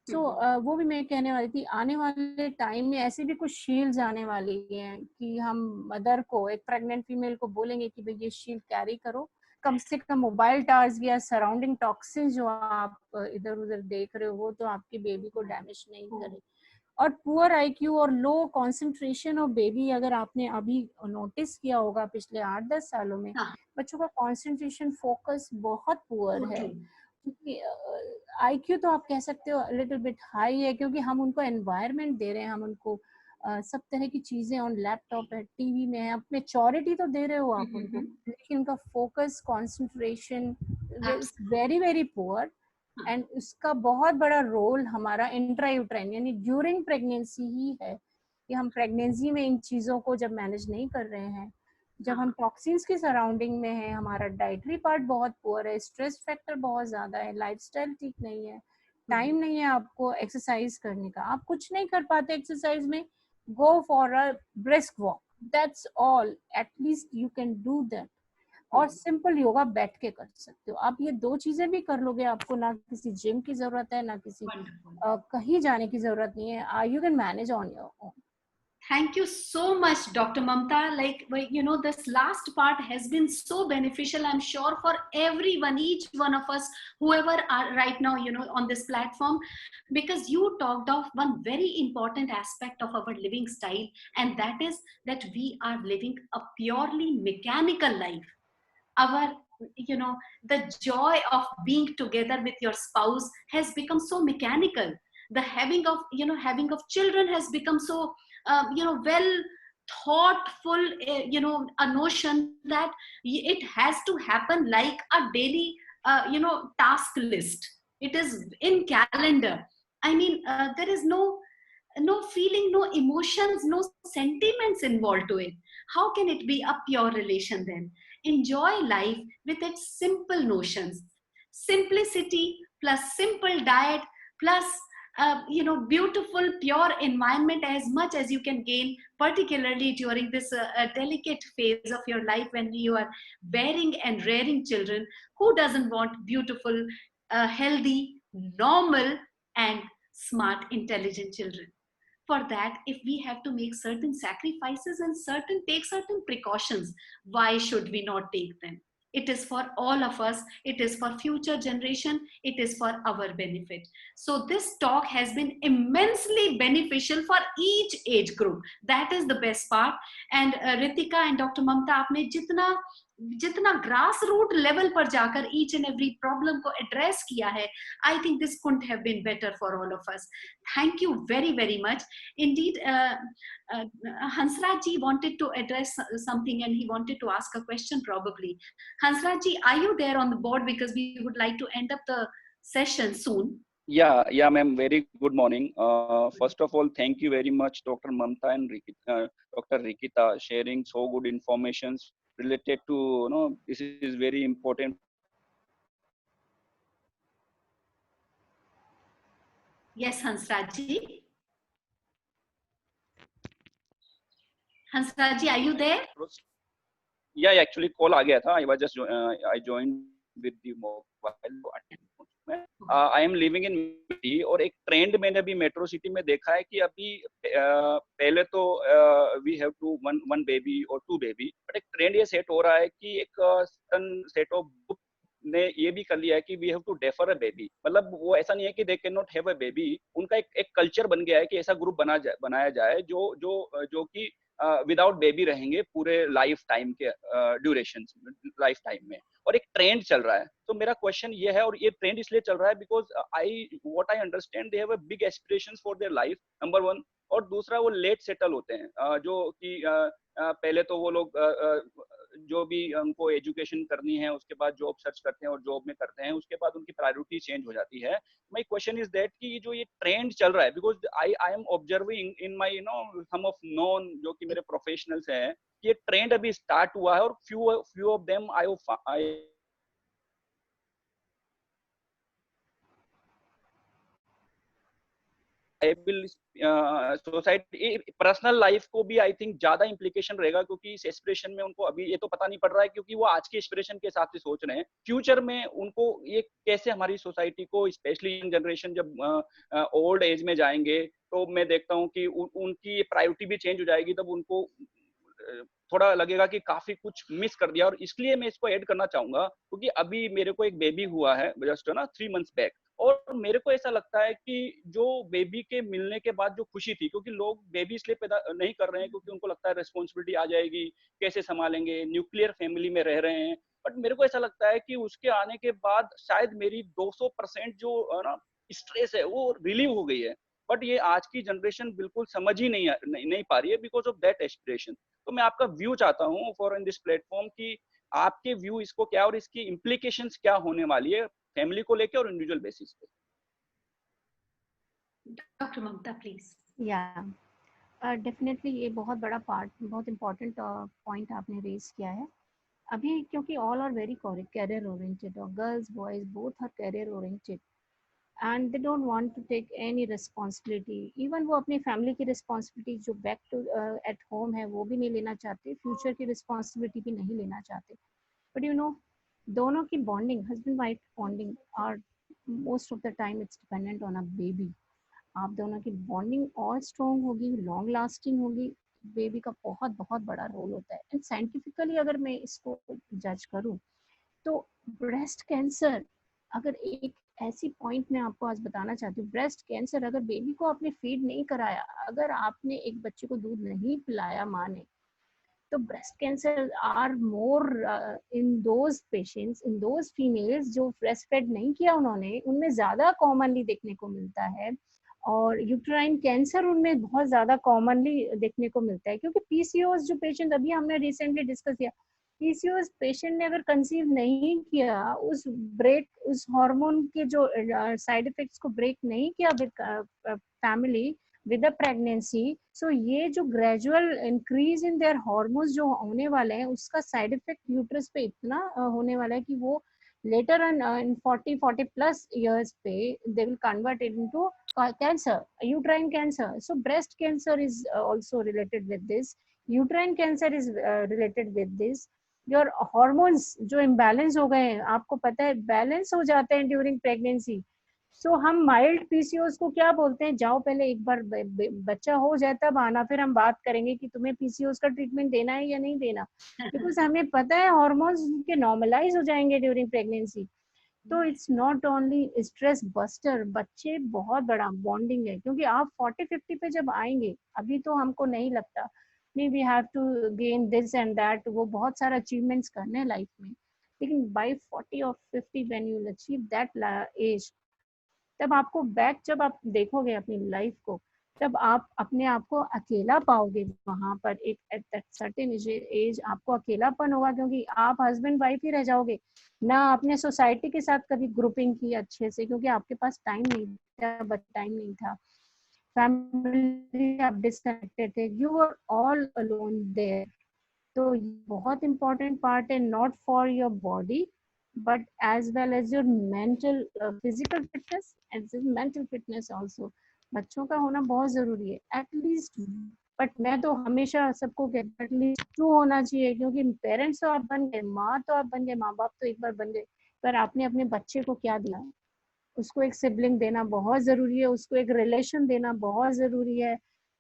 सो वो भी मैं कहने वाली थी, आने वाले टाइम में ऐसे भी कुछ शील्ड्स आने वाली हैं कि हम मदर को, एक प्रेग्नेंट फीमेल को बोलेंगे कि भाई ये शील्ड कैरी करो, कम से कम मोबाइल टावर्स या सराउंडिंग टॉक्सिन जो आप इधर उधर देख रहे हो वो तो आपके बेबी को डैमेज नहीं करे। और पुअर आईक्यू और लो कंसंट्रेशन ऑफ बेबी, अगर आपने अभी नोटिस किया होगा पिछले 8-10 सालों में, हाँ. बच्चों का कंसंट्रेशन फोकस बहुत पुअर So है, true. क्योंकि आईक्यू तो आप कह सकते हो लिटिल बिट हाई है, क्योंकि हम उनको एनवायरनमेंट दे रहे हैं, हम उनको सब तरह की चीजें ऑन लैपटॉप है, टीवी में है, आप मेच्योरिटी तो दे रहे हो आप उनको, लेकिन उनका focus concentration is very very poor. And उसका बहुत बड़ा रोल हमारा इंट्रायूट्राइन यानी ड्यूरिंग प्रेगनेंसी ही है, कि हम प्रेगनेंसी में इन चीज़ों को जब मैनेज नहीं कर रहे हैं, जब हम टॉक्सिन्स की सराउंडिंग में है, हमारा डाइटरी पार्ट बहुत पुअर है, स्ट्रेस फैक्टर बहुत ज़्यादा है, लाइफस्टाइल ठीक नहीं है, टाइम नहीं है आपको एक्सरसाइज करने का, आप कुछ नहीं कर पाते एक्सरसाइज में, go for a brisk walk, that's all, at least you can do that. और सिंपल योगा बैठ के कर सकते हो आप, ये 2 चीजें भी कर लोगे, आपको ना किसी जिम की जरूरत है, ना किसी कहीं जाने की जरूरत नहीं है, you can manage on your own. Thank you so much, Dr. Mamta. Like, you know, this last part has been so beneficial, I'm sure, for everyone, each one of us, whoever are right now, you know, on this platform, because you talked of one very important aspect of our living style, and that is that we are living a purely mechanical life. Our, you know, the joy of being together with your spouse has become so mechanical. The having of, you know, having of children has become so you know, well thoughtful, you know, a notion that it has to happen like a daily you know, task list. It is in calendar. I mean, there is no feeling, no emotions, no sentiments involved to it. How can it be a pure relation then? Enjoy life with its simple notions. Simplicity plus simple diet plus you know, beautiful pure environment, as much as you can gain, particularly during this delicate phase of your life when you are bearing and rearing children. Who doesn't want beautiful, healthy, normal and smart, intelligent children? For that, if we have to make certain sacrifices and take certain precautions, why should we not take them? It is for all of us, it is for future generation, it is for our benefit. So this talk has been immensely beneficial for each age group. That is the best part. And Ritika and Dr. Mamta, आपने जितना ग्रास रूट लेवल पर जाकर ईच एंड एवरी प्रॉब्लम को एड्रेस किया है, I think this couldn't have been better for all of us. Thank you very, very much. Indeed, Hansraj ji wanted to address something and he wanted to ask a question probably. Hansraj ji, are you there on the board? Because we would like to end up the session soon. Yeah, ma'am. Very good morning. First of all, thank you very much, Dr. Mamta and Dr. Rikita, sharing so good information related to, you know, this is very important. Yes, Hansraj ji. Hansraj ji, are you there? Yeah, actually call आ गया था. I was just I joined with the mobile. I am living in Delhi, और एक ट्रेंड मैंने अभी मेट्रो सिटी में देखा है कि अभी पहले तो we have to one baby और 2 बेबी, बट एक ट्रेंड ये सेट हो रहा है कि एक सेट ऑफ ग्रुप ने ये भी कर लिया है कि we have to defer a baby. मतलब वो ऐसा नहीं है कि they can not have a baby, उनका एक कल्चर बन गया है कि ऐसा ग्रुप बनाया जाए जो कि विदाउट बेबी रहेंगे पूरे लाइफ टाइम के ड्यूरेशन लाइफ टाइम में, और एक ट्रेंड चल रहा है। तो मेरा क्वेश्चन ये है, और ये ट्रेंड इसलिए चल रहा है because what I understand they have a big aspirations for their life, number one. और दूसरा, वो लेट सेटल होते हैं, जो कि पहले तो वो लोग जो भी उनको एजुकेशन करनी है, उसके बाद जॉब सर्च करते हैं और जॉब में करते हैं, उसके बाद उनकी प्रायोरिटी चेंज हो जाती है। माय क्वेश्चन इज दैट कि जो ये ट्रेंड चल रहा है, because I am observing in my some of non जो कि मेरे प्रोफेशनल्स हैं, ये ट्रेंड अभी स्टार्ट हुआ है, और few of them I will society personal life को भी आई थिंक ज्यादा इंप्लीकेशन रहेगा, क्योंकि इस एस्पिरेशन में उनको अभी ये तो पता नहीं पड़ रहा है, क्योंकि वो आज के एस्पिरेशन के हिसाब से सोच रहे हैं, फ्यूचर में उनको ये कैसे हमारी सोसाइटी को, स्पेशली यंग जनरेशन जब ओल्ड एज में जाएंगे, तो मैं देखता हूँ कि उनकी प्रायोरिटी भी चेंज हो जाएगी, तब उनको थोड़ा लगेगा कि काफी कुछ मिस कर दिया। और इसलिए मैं इसको ऐड करना चाहूंगा, क्योंकि अभी मेरे को एक बेबी हुआ है जस्ट 3 मंथ्स बैक, और मेरे को ऐसा लगता है कि जो बेबी के मिलने के बाद जो खुशी थी, क्योंकि लोग बेबी इसलिए पैदा नहीं कर रहे हैं क्योंकि उनको लगता है रिस्पॉन्सिबिलिटी आ जाएगी, कैसे संभालेंगे, न्यूक्लियर फैमिली में रह रहे हैं, बट मेरे को ऐसा लगता है कि उसके आने के बाद शायद मेरी 200% जो स्ट्रेस है वो रिलीव हो गई है। बट ये आज की जनरेशन बिल्कुल समझ ही नहीं पा रही है बिकॉज ऑफ दैट एस्पिरेशन। तो मैं आपका व्यू चाहता हूँ फॉर इन दिस प्लेटफॉर्म कि आपके व्यू इसको क्या, और इसकी इम्प्लीकेशंस क्या होने वाली है फैमिली को लेके और इंडिविजुअल बेसिस पे। Doctor Mamta please. या डेफिनेटली ये बहुत बड़ा पार्ट, बहुत इम्पोर्टेंट पॉइंट आपने रेज किया है अभी, क्योंकि all are very career oriented, और girls boys both are career oriented, and they don't want to take any responsibility. Even वो अपनी फैमिली की रिस्पॉन्सिबिलिटी जो बैक टू एट होम है वो भी नहीं लेना चाहते, फ्यूचर की रिस्पॉन्सिबिलिटी भी नहीं लेना चाहते। बट यू नो, दोनों की bonding, husband wife bonding are most of the time it's dependent on a baby. आप दोनों की बॉन्डिंग और स्ट्रॉन्ग होगी, लॉन्ग लास्टिंग होगी, बेबी का बहुत बहुत बड़ा रोल होता है। एंड साइंटिफिकली अगर मैं इसको जज करूँ तो ब्रेस्ट कैंसर, अगर एक ऐसी पॉइंट में आपको आज बताना चाहती हूँ, ब्रेस्ट कैंसर अगर बेबी को आपने फीड नहीं कराया, अगर आपने एक बच्चे को दूध नहीं पिलाया माँ ने, तो breast cancer are more in those patients, in those females जो ब्रेस्ट फेड नहीं किया उन्होंने, उनमें ज्यादा कॉमनली देखने को मिलता है। और यूट्राइन कैंसर उनमें बहुत ज्यादा कॉमनली देखने को मिलता है, क्योंकि पीसीओएस जो पेशेंट अभी हमने रिसेंटली डिस्कस किया, पीसीओएस पेशेंट ने अगर कंसीव नहीं किया, उस हार्मोन के जो साइड इफेक्ट्स को ब्रेक नहीं किया with family with a pregnancy, so ये जो gradual increase in their hormones जो होने वाले हैं, उसका साइड इफेक्ट यूट्रस पे इतना होने वाला है कि वो later on in 40 plus years they will convert it into cancer, uterine cancer. So breast cancer is also related with this, uterine cancer is related with this. your hormones जो imbalance हो गए हैं, आपको पता है बैलेंस हो जाते हैं ड्यूरिंग प्रेगनेंसी। सो हम माइल्ड पीसीओएस को क्या बोलते हैं, जाओ पहले एक बार बच्चा हो जाए तब आना, फिर हम बात करेंगे कि तुम्हें पीसीओएस का ट्रीटमेंट देना है या नहीं देना, बिकॉज हमें पता है हार्मोन्स के नॉर्मलाइज हो जाएंगे ड्यूरिंग प्रेगनेंसी। तो it's not only stress buster, बच्चे बहुत बड़ा बॉन्डिंग है, क्योंकि आप 40-50 पे जब आएंगे, अभी तो हमको नहीं लगता नहीं we have to gain this and that, वो बहुत सारा अचीवमेंट्स करने हैं लाइफ में, लेकिन बाय 40 और 50 when you will achieve that age, तब आपको बैक जब आप देखोगे अपनी लाइफ को, तब आप अपने आप को अकेला पाओगे वहां पर। एक एट दैट सर्टेन एज आपको अकेलापन होगा, क्योंकि आप हस्बैंड वाइफ ही रह जाओगे ना, आपने सोसाइटी के साथ कभी ग्रुपिंग की अच्छे से, क्योंकि आपके पास टाइम नहीं था, फैमिली आप डिस्कनेक्टेड थे, you are all alone there. तो बहुत इंपॉर्टेंट पार्ट है, not for your body but as well as your mental physical fitness and mental fitness also, बच्चों का होना बहुत जरूरी है एटलीस्ट। बट मैं तो हमेशा सबको कहती हूँ एटलीस्ट 2 होना चाहिए, क्योंकि पेरेंट्स तो आप बन गए, माँ तो आप बन गए, माँ बाप तो एक बार बन गए, पर आपने अपने बच्चे को क्या दिया, उसको एक सिबलिंग देना बहुत जरूरी है, उसको एक रिलेशन देना बहुत जरूरी है,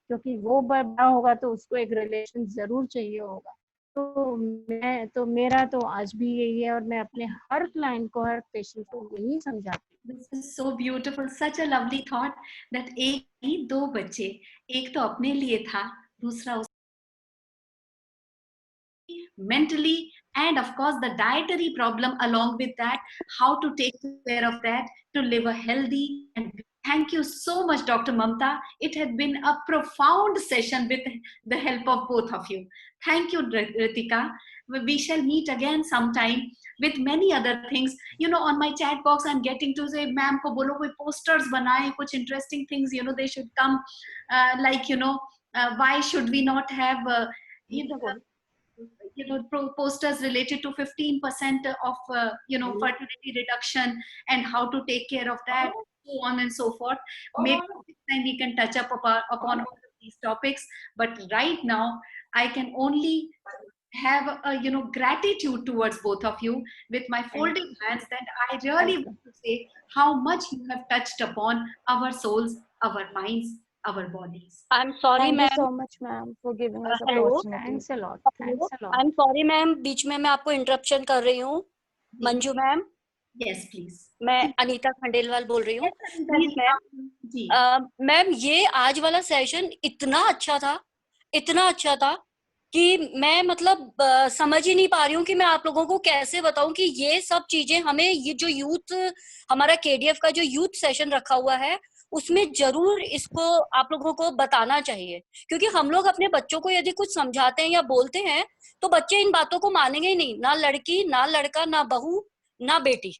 क्योंकि वो बड़ा होगा तो उसको एक रिलेशन जरूर चाहिए होगा। तो मेरा तो आज भी यही है, और मैं अपने हर क्लाइंट को, हर पेशेंट को यही समझाती हूँ। This is so beautiful, such a lovely thought that एक ही 2 बच्चे, एक तो अपने लिए था, दूसरा mentally, and of course the dietary problem along with that, how to take care of that to live a healthy. And thank you so much, Dr. Mamta. It had been a profound session with the help of both of you. Thank you, Ritika. We shall meet again sometime with many other things. You know, on my chat box, I'm getting to say, ma'am ko bolo koi posters banaye, kuch interesting things, you know, they should come, like, you know, why should we not have, posters related to 15% of, fertility reduction and how to take care of that, so on and so forth. Maybe next time we can touch up upon all of these topics. But right now, I can only have a gratitude towards both of you with my folding hands, that I really want to say how much you have touched upon our souls, our minds, our bodies. I'm sorry, Thank you ma'am. so much, ma'am, for giving us Hello. opportunity. Thanks a lot. Thanks a lot. I'm sorry, ma'am. बीच में मैं आपको इंटरप्शन कर रही हूँ. मंजू मैम. Yes, please. मैं अनीता खंडेलवाल बोल रही हूँ. Please, ma'am. मैम, ये आज वाला सेशन इतना अच्छा था कि मैं मतलब समझ ही नहीं पा रही हूँ कि मैं आप लोगों को कैसे बताऊं कि ये सब चीजें हमें, ये जो यूथ, हमारा KDF का जो यूथ सेशन रखा हुआ है, उसमें जरूर इसको आप लोगों को बताना चाहिए. क्योंकि हम लोग अपने बच्चों को यदि कुछ समझाते हैं या बोलते हैं तो बच्चे इन बातों को मानेंगे ही नहीं. ना लड़की, ना लड़का, ना बहू, ना बेटी.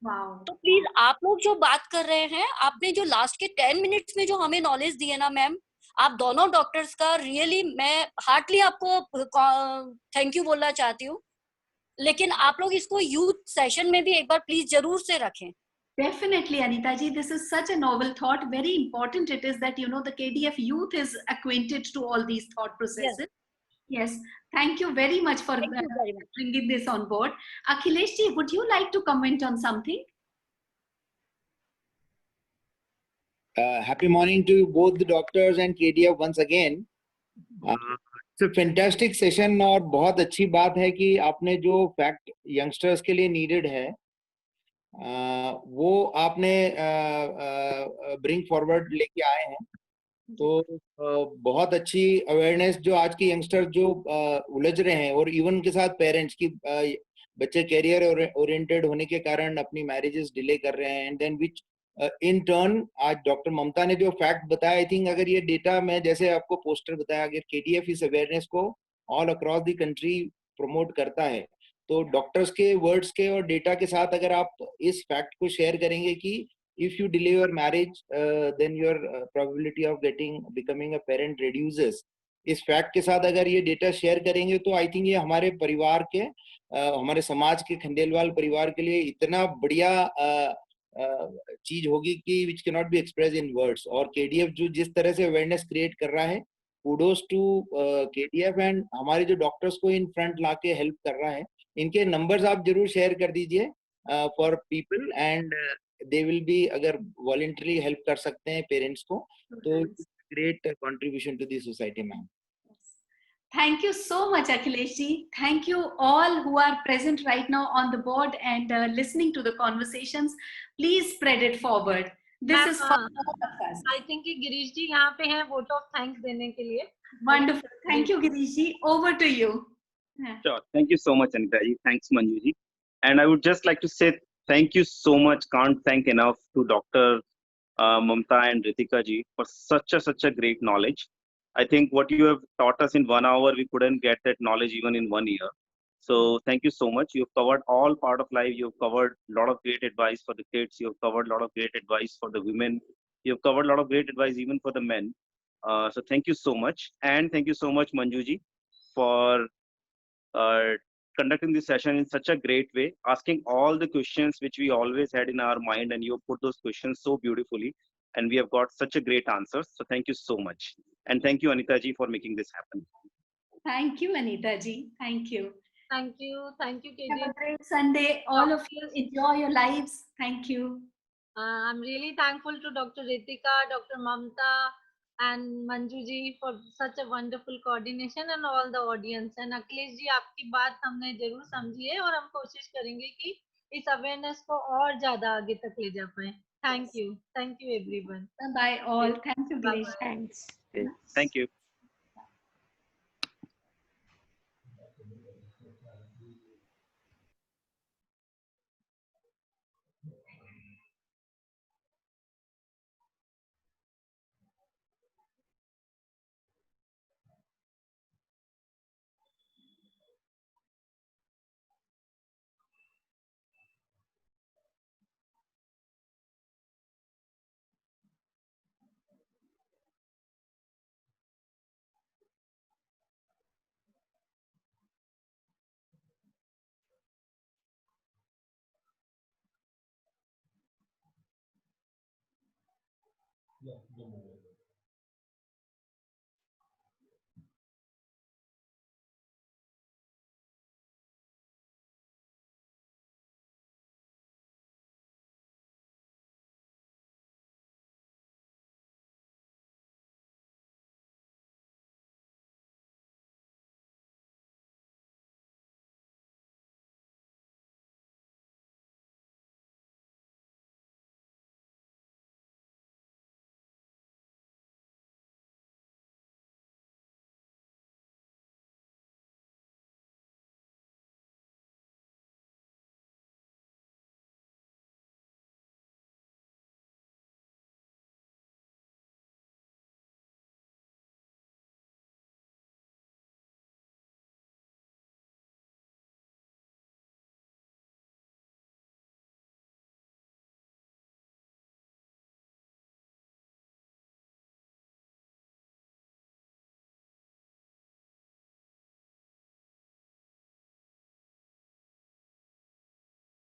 तो प्लीज आप लोग जो बात कर रहे हैं, आपने जो लास्ट के 10 मिनट्स में जो हमें नॉलेज दी है ना मैम, आप दोनों डॉक्टर्स का रियली मैं हार्टली आपको थैंक यू बोलना चाहती हूँ. लेकिन आप लोग इसको यूथ सेशन में भी एक बार प्लीज जरूर से रखें. Definitely, Anita ji, this is such a novel thought. Very important it is that, the KDF youth is acquainted to all these thought processes. Yes. Thank you very much for bringing this on board. Akhilesh ji, would you like to comment on something? Happy morning to both the doctors and KDF once again. It's a fantastic session और बहुत अच्छी बात है कि आपने जो फैक्ट यंगस्टर्स के लिए नीडेड है वो आपने ब्रिंग फॉरवर्ड लेके आए हैं. तो बहुत अच्छी अवेयरनेस जो आज के यंगस्टर्स जो उलझ रहे हैं, और इवन के साथ पेरेंट्स की बच्चे कैरियर ओरिएंटेड होने के कारण अपनी मैरिजेस डिले कर रहे हैं, and then which in turn आज डॉक्टर ममता ने जो फैक्ट बताया, आई थिंक अगर ये डेटा मैं जैसे आपको पोस्टर बताया, अगर KDF इस अवेयरनेस को all across the country promote करता है, तो डॉक्टर्स के वर्ड्स के और डेटा के साथ अगर आप इस फैक्ट को शेयर करेंगे कि if you delay your marriage then your probability of becoming a parent reduces, इस फैक्ट के साथ अगर ये डेटा शेयर करेंगे तो आई थिंक ये हमारे परिवार के हमारे समाज के खंडेलवाल परिवार के लिए इतना बढ़िया चीज होगी कि which cannot be expressed in words. और KDF जो जिस तरह से अवेयरनेस क्रिएट कर रहा है, kudos to KDF, एंड हमारे जो डॉक्टर्स को इन फ्रंट लाके हेल्प कर रहा है, इनके नंबर्स आप जरूर शेयर कर दीजिए for people, and they will be, अगर वॉलंटरी हेल्प कर सकते हैं पेरेंट्स को तो great contribution to the society ma'am. Thank you so much, Akhilesh ji. Thank you all who are present right now on the board and listening to the conversations. Please spread it forward. This is for all of us. I think कि गिरीश जी यहाँ पे हैं vote of thanks देने के लिए. Wonderful. Thank you, Girish ji. Over to you. Sure. Thank you so much, Anita ji. Thanks, Manju ji. And I would just like to say thank you so much. Can't thank enough to Dr. Mamta and Ritika ji for such a great knowledge. I think what you have taught us in 1 hour, we couldn't get that knowledge even in 1 year. So thank you so much. You've covered all part of life. You've covered a lot of great advice for the kids. You've covered a lot of great advice for the women. You've covered a lot of great advice even for the men. So thank you so much. And thank you so much, Manju ji, for conducting this session in such a great way, asking all the questions which we always had in our mind, and you put those questions so beautifully, and we have got such a great answers. So thank you so much. And thank you, Anita ji, for making this happen. Thank you, Anita ji. Thank you. Thank you, KD. Have a great Sunday. All of you enjoy your lives. Thank you. I'm really thankful to Dr. Ritika, Dr. Mamta, and Manju ji for such a wonderful coordination, and all the audience. And Akhilesh ji, आपकी बात हमने जरूर समझी है और हम कोशिश करेंगे कि इस अवेयरनेस को और ज्यादा आगे तक ले जा पाए. Thank you everyone. Bye all. Thank you, Girish. Thanks. Thank you. Yeah,